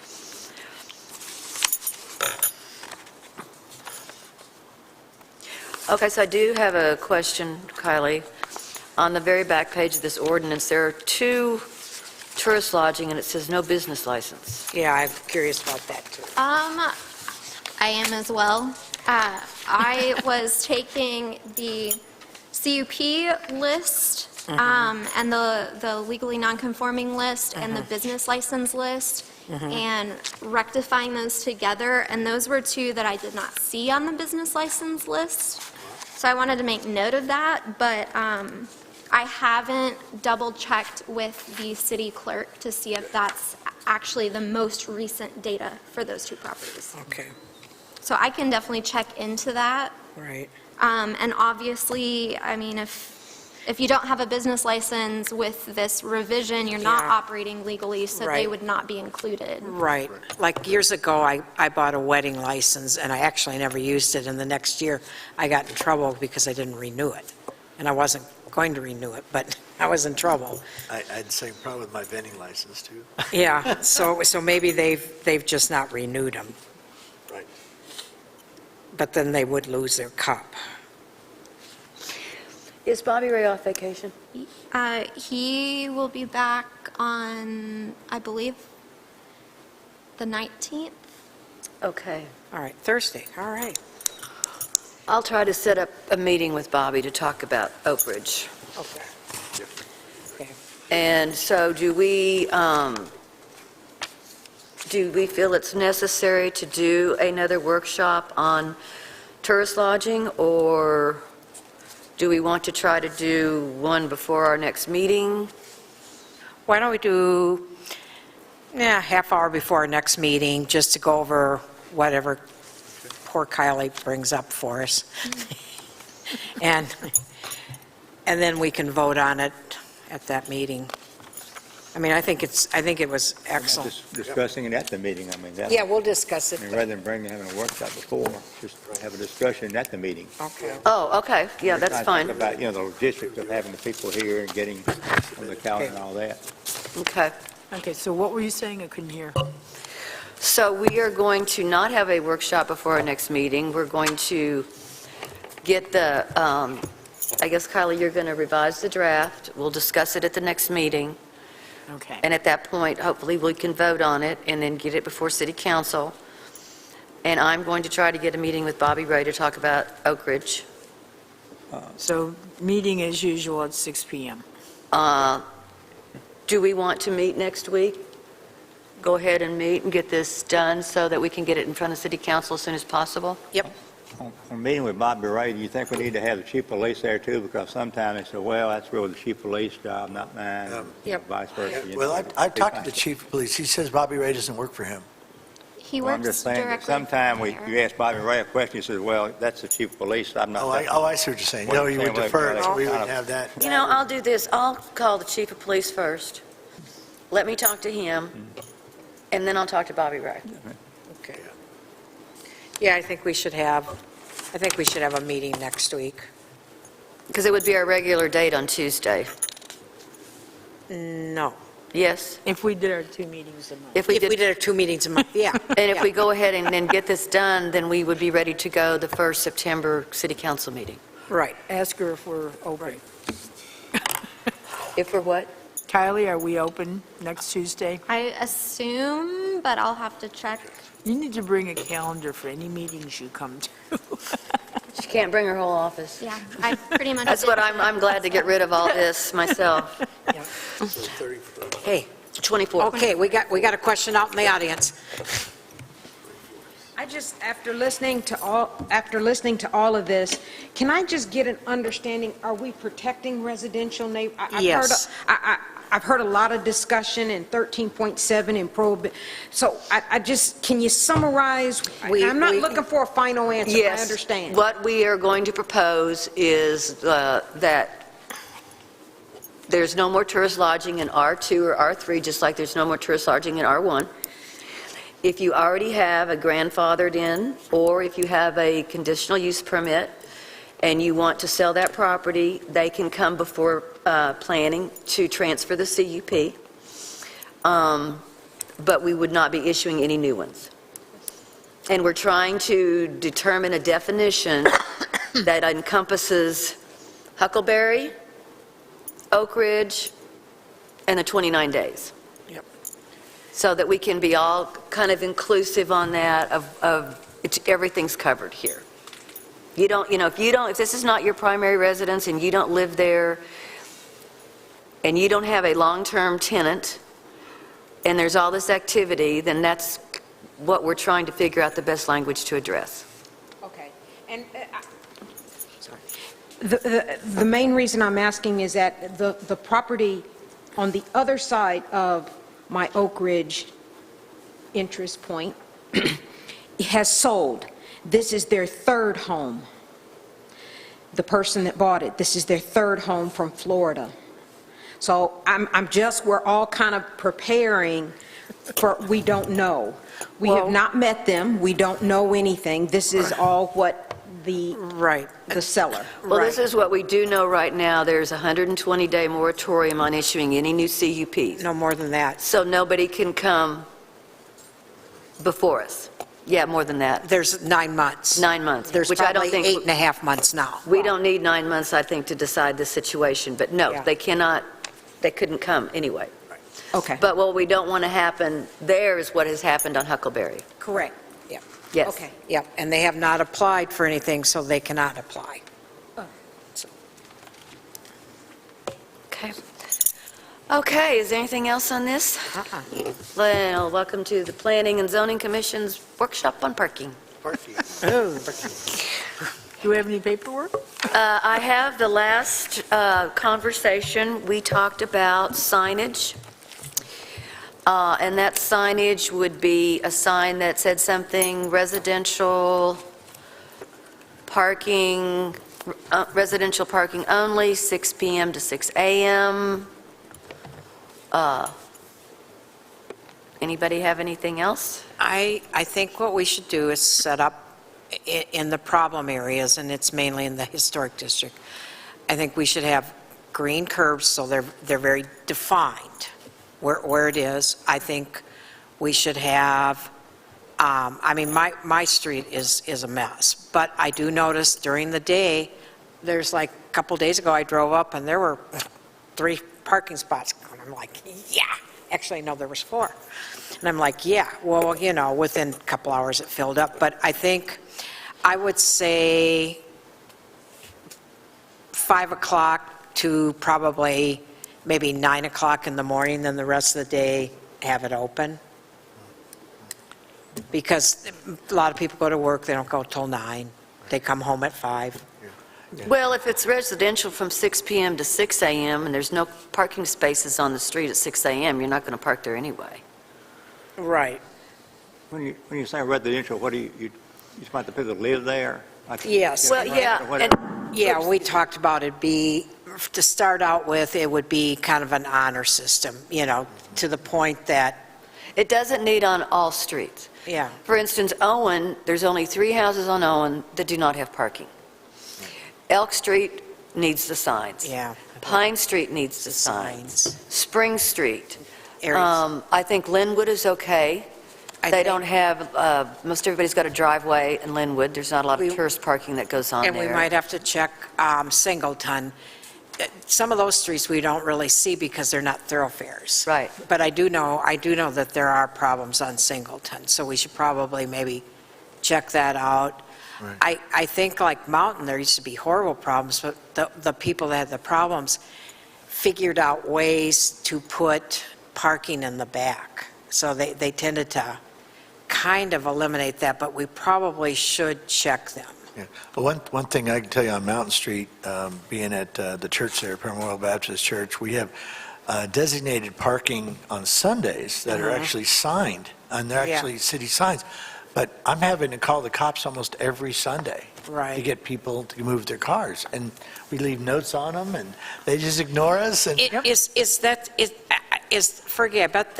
Okay, so I do have a question, Kylie. On the very back page of this ordinance, there are 2 tourist lodging, and it says no business license. Yeah, I'm curious about that, too. I am as well. I was taking the CUP list and the legally non-conforming list and the business license list and rectifying those together, and those were 2 that I did not see on the business license list. So I wanted to make note of that, but I haven't double-checked with the city clerk to see if that's actually the most recent data for those two properties. Okay, So I can definitely check into that. right. And obviously, I mean, if you don't have a business license with this revision, you're not Yeah. operating legally, so they Right. would not be included. Right. Like years ago, I bought a wedding license, and I actually never used it, and the next year, I got in trouble because I didn't renew it. And I wasn't going to renew it, but I was in trouble. I had the same problem with my vending license, too. Yeah, so maybe they've just not renewed them. Right. But then they would lose their cup. Is Bobby Ray off vacation? He will be back on, I believe, the 19th. Okay. All right, Thursday, all right. I'll try to set up a meeting with Bobby to talk about Oak Ridge. Okay. Okay. And so do we feel it's necessary to do another workshop on tourist lodging, or do we want to try to do one before our next meeting? Why don't we do, half hour before our next meeting, just to go over whatever poor Kylie brings up for us. And then we can vote on it at that meeting. I mean, I think it was excellent. Just discussing it at the meeting, I mean, that, Yeah, we'll discuss I mean, it. rather than having a workshop before, just have a discussion at the meeting. Okay. Oh, okay, yeah, that's Try to fine. think about, the logistics of having the people here and getting on the calendar and all that. Okay. Okay, so what were you saying? I couldn't hear. So we are going to not have a workshop before our next meeting. We're going to get the, I guess, Kylie, you're going to revise the draft. We'll discuss it at the next meeting. Okay. And at that point, hopefully, we can vote on it and then get it before city council. And I'm going to try to get a meeting with Bobby Ray to talk about Oak Ridge. So meeting as usual at 6 PM. Do we want to meet next week? Go ahead and meet and get this done so that we can get it in front of city council as soon as possible? Yep. On meeting with Bobby Ray, do you think we need to have the chief of police there too? Because sometimes they say, well, that's really the chief of police job, not mine, Yep. vice versa. Well, I talked to the chief of police. He says Bobby Ray doesn't work for him. He Well, I'm works just saying, that directly sometime with you the mayor. ask Bobby Ray a question, he says, well, that's the chief of police, I'm not. I see what you're saying. No, you would defer, so we wouldn't have that. You know, I'll do this. I'll call the chief of police first. Let me talk to him, and then I'll talk to Bobby Ray. Okay. Yeah, I think we should have a meeting next week. Because it would be our regular date on Tuesday. No. Yes? If we did our 2 meetings a month. If we If we did, did our 2 meetings a month, yeah. and if we go ahead and then get this done, then we would be ready to go the first September city council meeting. Right. Ask her if we're open. If we're what? Kylie, are we open next Tuesday? I assume, but I'll have to check. You need to bring a calendar for any meetings you come to. She can't bring her whole office. Yeah, I pretty much. That's did what I'm glad to get rid of all this myself. So 34. Hey, 24. okay, we got a question out in the audience. I just, after listening to all of this, can I just get an understanding, are we protecting residential neighbors? Yes. I've heard a lot of discussion in 13.7 and prohibit, so I just, can you summarize? I'm not looking for a final answer, I Yes. understand. What we are going to propose is that there's no more tourist lodging in R2 or R3, just like there's no more tourist lodging in R1. If you already have a grandfathered in, or if you have a conditional use permit, and you want to sell that property, they can come before planning to transfer the CUP, but we would not be issuing any new ones. And we're trying to determine a definition that encompasses Huckleberry, Oak Ridge, and the 29 days. Yep. So that we can be all kind of inclusive on that everything's covered here. If this is not your primary residence and you don't live there, and you don't have a long-term tenant, and there's all this activity, then that's what we're trying to figure out the best language to address. Okay. And, sorry. The main reason I'm asking is that the property on the other side of my Oak Ridge interest point has sold. This is their third home. The person that bought it, this is their third home from Florida. So we're all kind of preparing for, we don't know. We have Well- not met them, we don't know anything. This is all what the seller. Well, this is what we do know right now. There's a 120-day moratorium on issuing any new CUPs. No more than that. So nobody can come before us. Yeah, more than that. There's 9 months. 9 months, There's which I don't probably think, 8.5 months now. we don't need 9 months, I think, to decide the situation. But no, Yeah. they couldn't come anyway. Okay, But what we don't want to happen there is what has happened on Huckleberry. correct. Yes. Okay. Yep, and they have not applied for anything, so they cannot apply. Okay. Okay, is there anything else on this? Well, welcome to the Planning and Zoning Commission's workshop on parking. Do we have any paperwork? I have the last conversation, we talked about signage. And that signage would be a sign that said something residential parking only, 6 PM to 6 AM. Anybody have anything else? I think what we should do is set up in the problem areas, and it's mainly in the historic district. I think we should have green curbs, so they're very defined where it is. I think we should have, my street is a mess, but I do notice during the day, there's like, a couple days ago, I drove up and there were 3 parking spots. And I'm like, yeah. Actually, no, there was 4. And I'm like, yeah, well, within a couple hours it filled up. But I think, I would say 5 o'clock to probably maybe 9 o'clock in the morning, then the rest of the day have it open. Because a lot of people go to work, they don't go till 9. They come home at 5. Well, if it's residential from 6 PM to 6 AM and there's no parking spaces on the street at 6 AM, you're not going to park there anyway. Right. When you say residential, what do you just want the people to live there? Like- Yes. Well, yeah, Or whatever. Yeah, we talked about to start out with, it would be kind of an honor system, to the point that, It doesn't need on all streets. yeah. For instance, Owen, there's only 3 houses on Owen that do not have parking. Elk Street needs the signs. Yeah. Pine Street needs the signs. Signs. Spring Street. Areas. I think Linwood is okay. They don't have, most everybody's got a driveway in Linwood. There's not a lot of We- tourist parking that goes on there. And we might have to check Singleton. Some of those streets we don't really see because they're not thoroughfares. Right. But I do know that there are problems on Singleton, so we should probably maybe check that out. Right. I think like Mountain, there used to be horrible problems, but the people that had the problems figured out ways to put parking in the back. So they tended to kind of eliminate that, but we probably should check them. Yeah. Well, one thing I can tell you on Mountain Street, being at the church there, Memorial Baptist Church, we have designated parking on Sundays that are actually signed, and they're Yeah. actually city signs. But I'm having to call the cops almost every Sunday to Right. get people to move their cars. And we leave notes on them, and they just ignore us. And Forget, but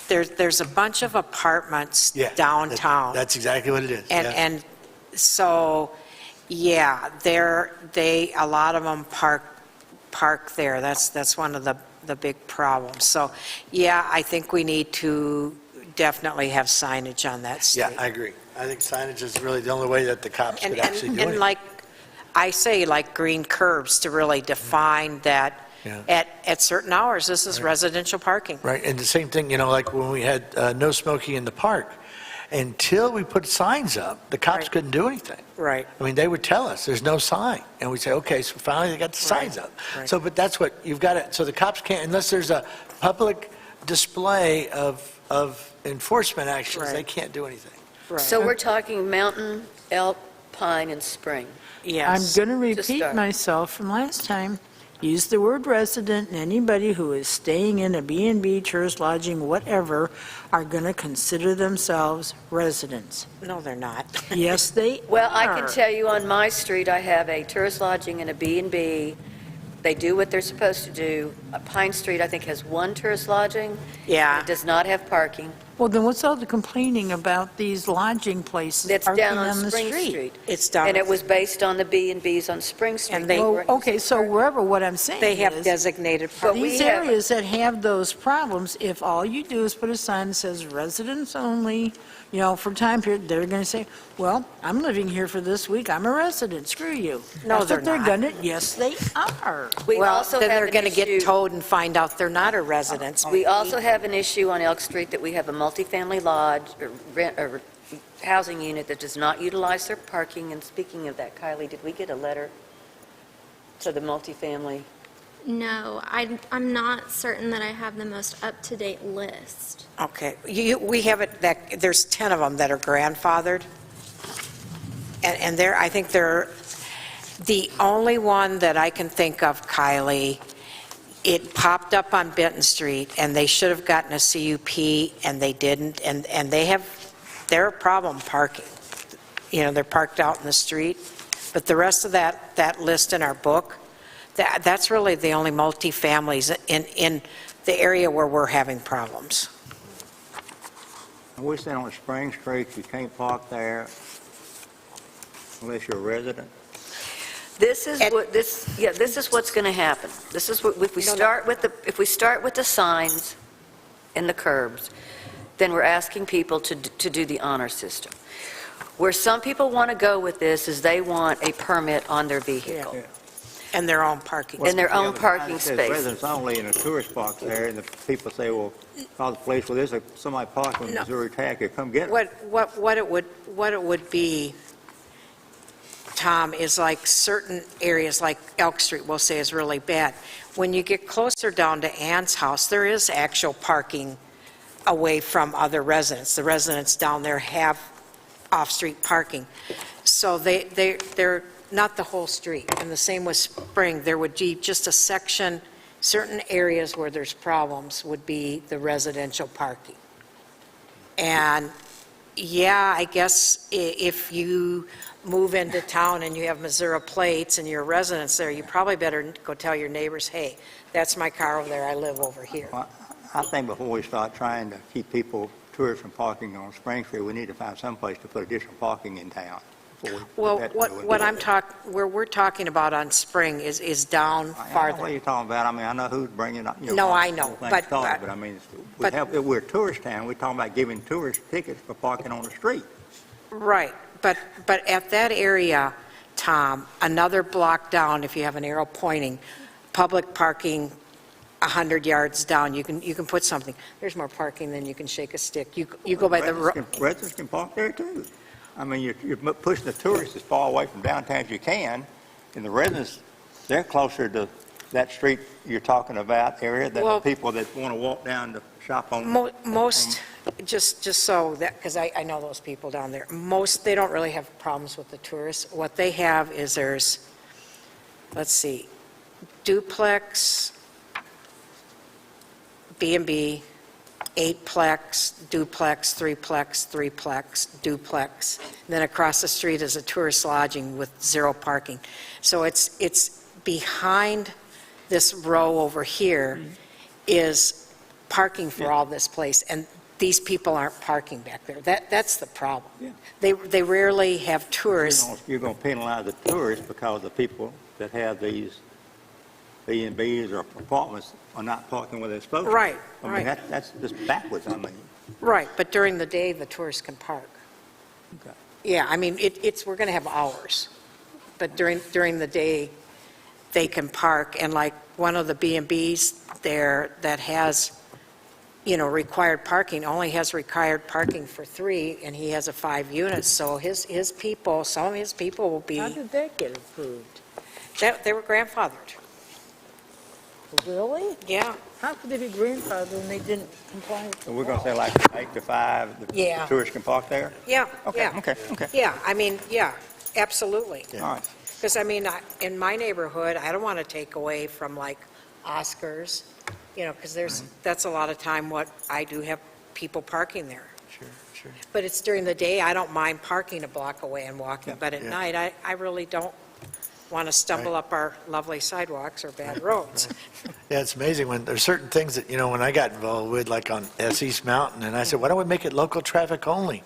there's a bunch of apartments Yeah, downtown. That's exactly what it is. yeah. And so, yeah, a lot of them park there. That's one of the big problems. So, yeah, I think we need to definitely have signage on that street. Yeah, I agree. I think signage is really the only way that the cops could actually do And it. like, I say, like green curbs to really define that Yeah. at certain hours, this is residential parking. Right, and the same thing, like when we had no smoking in the park, until we put signs up, the cops Right. couldn't do anything. Right. I mean, they would tell us, there's no sign, and we'd say, okay, so finally they got the signs up. Right. So, but that's what, you've got to, so the cops can't, unless there's a public display of enforcement actions, Right. they can't do anything. Right. So we're talking Mountain, Elk, Pine, and Spring. I'm Yes. going to To repeat start. myself from last time. Use the word resident, and anybody who is staying in a B&B, tourist lodging, whatever, are going to consider themselves residents. No, they're not. Yes, they Well, I can are. tell you on my street, I have a tourist lodging and a B&B. They do what they're supposed to do. Pine Street, I think, has one tourist lodging. Yeah. It does not have parking. Well, then what's all the complaining about these lodging places It's parking down on on the Spring street? Street. It's down. And it was based on the B&Bs on Spring Street. And they- Well, okay, so wherever, what I'm saying They have is, designated But parking. we these have- areas that have those problems, if all you do is put a sign that says residents only, for time period, they're going to say, well, I'm living here for this week, I'm a resident, screw you. No, That's they're what they're not. going to, yes, they are. We Well, also then have they're an going to get issue- towed and find out they're not a resident. We also have an issue on Elk Street that we have a multifamily lodge, or housing unit that does not utilize their parking. And speaking of that, Kylie, did we get a letter to the multifamily? No, I'm not certain that I have the most up-to-date list. Okay, we have it, that, there's 10 of them that are grandfathered. And they're, I think they're, the only one that I can think of, Kylie, it popped up on Benton Street, and they should have gotten a CUP, and they didn't, and they're a problem parking. They're parked out in the street, but the rest of that list in our book, that's really the only multifamilies in the area where we're having problems. We said on Spring Street, you can't park there unless you're a resident. This is what's going to happen. This is what, if we start with the signs and the curbs, then we're asking people to do the honor system. Where some people want to go with this is they want a permit on their vehicle. Yeah. And their own parking. And their own Yeah, parking it says space. Residents only, and the tourist parks there, and the people say, well, call the police, well, there's somebody parking on No. Missouri Tack, come get them. What it would be, Tom, is like certain areas like Elk Street, we'll say, is really bad. When you get closer down to Ann's house, there is actual parking away from other residents. The residents down there have off-street parking. So they're not the whole street. And the same with Spring. There would be just a section, certain areas where there's problems would be the residential parking. And yeah, I guess if you move into town and you have Missouri plates and you're residents there, you probably better go tell your neighbors, hey, that's my car over there, I live over here. Well, I think before we start trying to keep tourists from parking on Spring Street, we need to find someplace to put additional parking in town. before we put Well, that where we're talking about on Spring is down I know what farther. you're talking about. I mean, I know who's bringing up, No, I know, things but- started, but I mean, but- if we're a tourist town, we're talking about giving tourists tickets for parking on the street. Right, but at that area, Tom, another block down, if you have an arrow pointing, public parking 100 yards down, you can put something. There's more parking than you can shake a stick. You go by the, Residents can park there too. I mean, you're pushing the tourists as far away from downtown as you can, and the residents, they're closer to that street you're talking about area than the Well- people that want to walk down to shop on. most, just so that, because I know those people down there, most, they don't really have problems with the tourists. What they have is let's see, duplex, B&B, eightplex, duplex, threeplex, duplex. And then across the street is a tourist lodging with zero parking. So it's behind this row over here is parking for all this place, and these people aren't parking back there. That's the problem. Yeah. They rarely have tourists. You're going to penalize the tourists because the people that have these B&Bs or apartments are not parking where they're supposed to. Right, I mean, right. that's just backwards, I mean. Right, but during the day, the tourists can park. Okay. Yeah, I mean, we're going to have hours, but during the day, they can park, and like one of the B&Bs there that has, required parking, only has required parking for 3, and he has a 5 units, so his people, some of his people will be, How did that get approved? they were grandfathered. Really? Yeah, How could they be grandfathered when they didn't comply with the So we're going law? to say like 8 to 5, the Yeah. tourists can park there? yeah, Okay, yeah. okay, okay. Yeah, I mean, yeah. Absolutely. All right. Because, I mean, in my neighborhood, I don't want to take away from like Oscars, because that's a lot of time what I do have people parking there. Sure, sure. But it's during the day, I don't mind parking a block away and walking, but at Yeah. night, I really don't want to stumble Right. up our lovely sidewalks or bad roads. Yeah, it's amazing when there's certain things that, when I got involved with, like on East Mountain, and I said, why don't we make it local traffic only?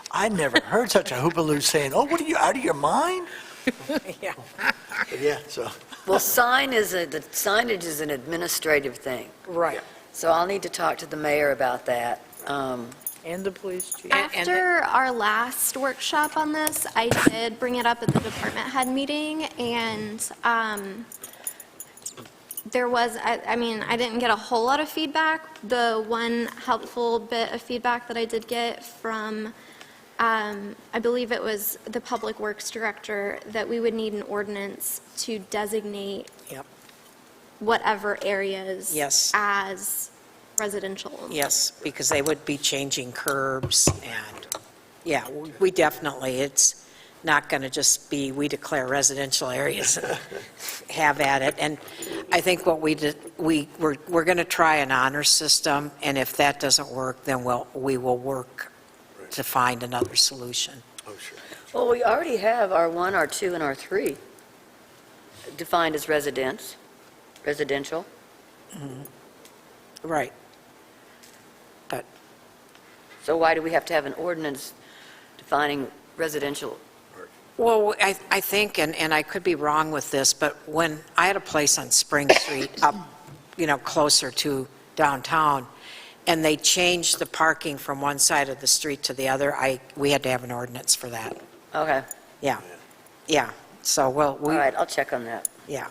I never heard such a hoopaloo saying, oh, what are you, out of your mind? Yeah. But yeah, so, Well, the signage is an administrative thing, Right. so I'll need to talk to the mayor about that. And the police chief. And- After our last workshop on this, I did bring it up at the department head meeting, and there was, I mean, I didn't get a whole lot of feedback. The one helpful bit of feedback that I did get from, I believe it was the Public Works Director, that we would need an ordinance to designate Yep. whatever areas Yes. as residential. Yes, because they would be changing curbs and, yeah, we definitely, it's not going to just be, we declare residential areas, and have at it. And I think what we did, we're going to try an honor system, and if that doesn't work, then we will work to find another solution. Oh, sure. Well, we already have R1, R2, and R3 defined as residential. Right. So why do we have to have an ordinance defining residential? Well, I think, and I could be wrong with this, but when I had a place on Spring Street up, closer to downtown, and they changed the parking from one side of the street to the other, we had to have an ordinance for that. Okay, Yeah. So, all right, I'll check on that. yeah.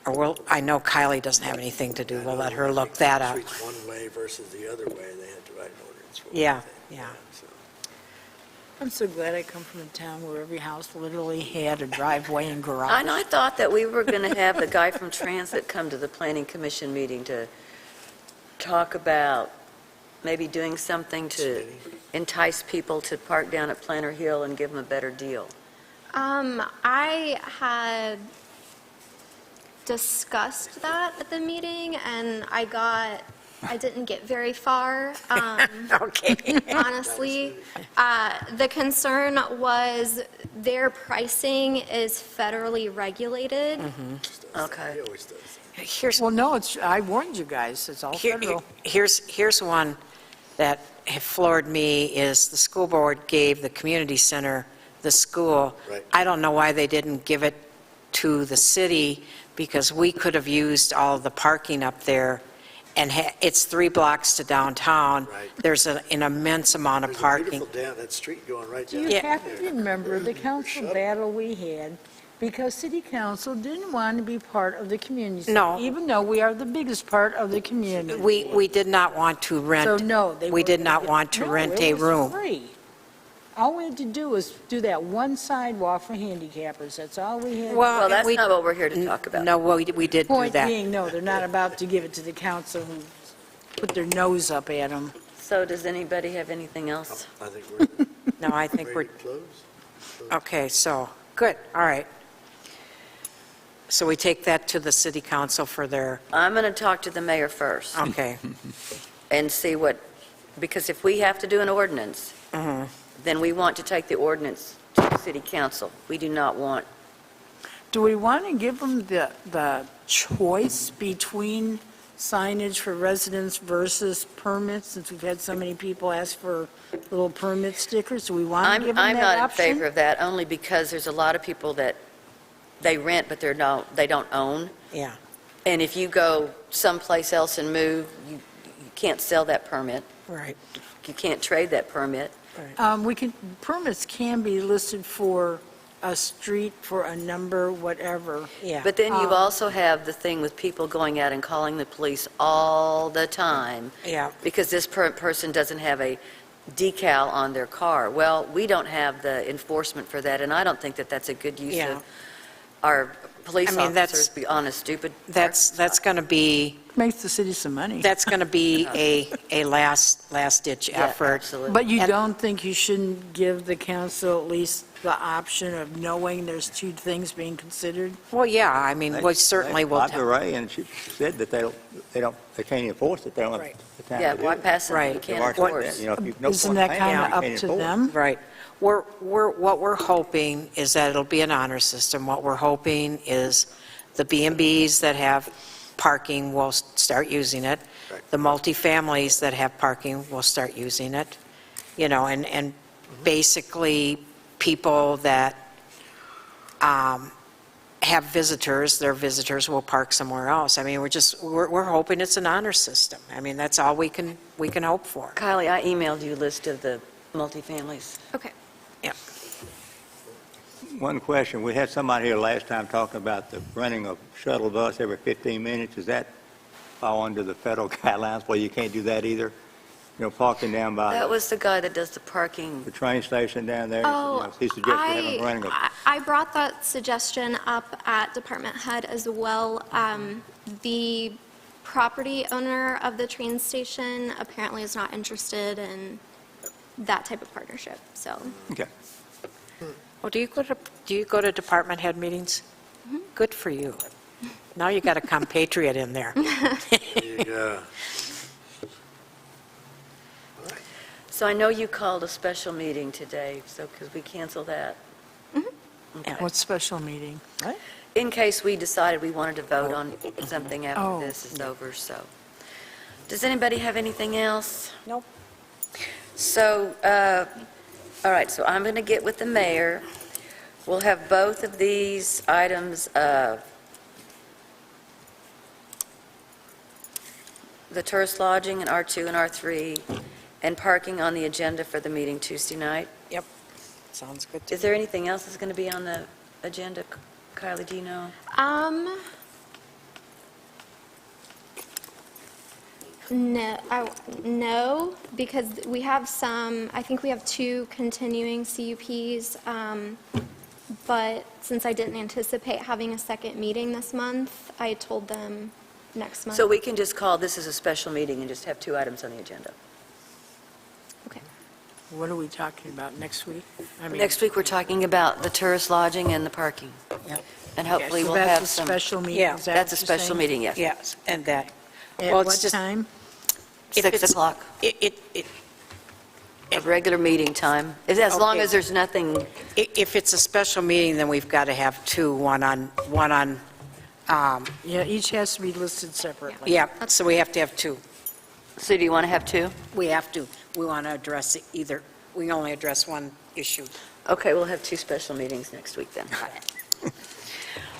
Or I know Kylie doesn't have anything to do. We'll let her look that up. Streets one way versus the other way, they had to write an ordinance for it. Yeah, yeah. So, I'm so glad I come from a town where every house literally had a driveway and garage. And I thought that we were going to have the guy from Transit come to the Planning Commission meeting to talk about maybe doing something to entice people to park down at Planter Hill and give them a better deal. I had discussed that at the meeting, and I didn't get very far, Okay. honestly. The concern was their pricing is federally regulated. Okay. He always does. Here's, Well, no, I warned you guys, it's all federal. here's one that floored me, is the school board gave the community center, the school. Right. I don't know why they didn't give it to the city, because we could have used all of the parking up there, and it's 3 blocks to downtown. Right. There's an immense amount of There's a parking. beautiful down, that street going right down. You Yeah. have to remember the council battle we had, because city council didn't want to be part of the community. No. Even though we are the biggest part of the community. We did not want to So, rent, no, they we did weren't not gonna want to get- rent No, a it was room. free. All we had to do was do that one sidewalk for handicappers, that's all we had. Well, that's we- not what we're here to talk about. No, we did do Point that. being, no, they're not about to give it to the council who put their nose up at them. So does anybody have anything else? I think we're No, I think ready we're, to close. okay, so, good, all right. So we take that to the city council for their, I'm going to talk to the mayor first okay. and see because if we have to do an ordinance, Mhm. then we want to take the ordinance to the city council. We do not want, Do we want to give them the choice between signage for residents versus permits, since we've had so many people ask for little permit stickers? Do we want to give them I'm that not option? in favor of that, only because there's a lot of people that they rent, but they don't own. Yeah, And if you go someplace else and move, you can't sell that permit. right. You can't trade that permit. Permits can be listed for a street, for a number, whatever. Yeah. But then you also have the thing with people going out and calling the police all the time Yeah, because this person doesn't have a decal on their car. Well, we don't have the enforcement for that, and I don't think that that's a good use Yeah. of our police I mean, that's- officers be on a stupid. That's going to be, Makes the city some money. that's going to be a last-ditch Yeah, effort. absolutely. But you And- don't think you shouldn't give the council at least the option of knowing there's two things being considered? Well, yeah, I mean, we certainly will. Talked to Ray, and she said that they can't enforce it. They don't have Right. the time Yeah, to do why it. pass something you Right. can't Mark said that, enforce? you know, if you've no Isn't point that paying kind them, of you up can't to enforce it. them? Right. What we're hoping is that it'll be an honor system. What we're hoping is the B&Bs that have parking will start using it. Right. The multifamilies that have parking will start using it. You know, and basically, people that have visitors, their visitors will park somewhere else. I mean, we're hoping it's an honor system. I mean, that's all we can hope for. Kylie, I emailed you a list of the multifamilies. Okay. One question, we had somebody here last time talking about the running a shuttle bus every 15 minutes. Does that fall under the federal guidelines where you can't do that either? You know, parking down by That was the guy that does the parking. the train station down there? Oh, You know, he suggested having running a, I brought that suggestion up at department head as well. The property owner of the train station apparently is not interested in that type of partnership, so. okay. Well, do you go to department head meetings? Good for you. Now you got a compatriot in there. There you go. So I know you called a special meeting today, so could we cancel that? Okay. What special meeting? In case we decided we wanted to vote on something after Oh. this is over, so. Does anybody have anything else? Nope. So, all right, so I'm going to get with the mayor. We'll have both of these items, the tourist lodging in R2 and R3, and parking on the agenda for the meeting Tuesday night. Sounds good to Is there anything else that's going to be on the agenda? Kylie, do you know? No, because we have some, I think we have 2 continuing CUPs, but since I didn't anticipate having a second meeting this month, I told them next month. So we can just call this as a special meeting and just have 2 items on the agenda. Okay. What are we talking about next week? I mean, Next week, we're talking about the tourist lodging and the parking. Yep. And hopefully so we'll that's have a some. special meeting? Yeah, is that That's a what you're special saying? meeting, yes. Yes, and that. At Well, it's what just- time? if 6 it's- o'clock, It, a regular meeting time, as long Okay. as there's nothing, if it's a special meeting, then we've got to have 2, one on, Yeah, each has to be listed separately. yeah, so we have to have 2. so do you want to have 2? We have to, we want to address either, we only address one issue. Okay, we'll have 2 special meetings next week then.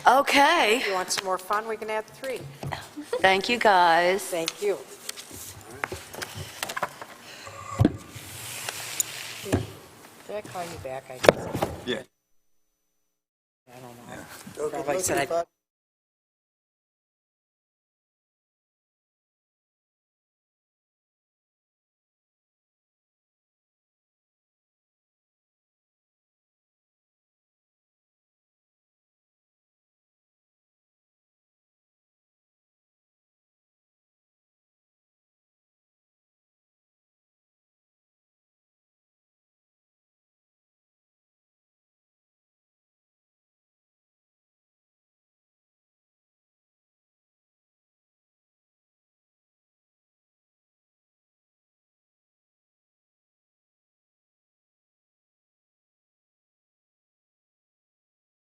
Okay, If you want some more fun, we can add 3. thank you, guys. Thank you. Did I call you back? I guess. Yeah. I don't know. Okay, Like I said, looking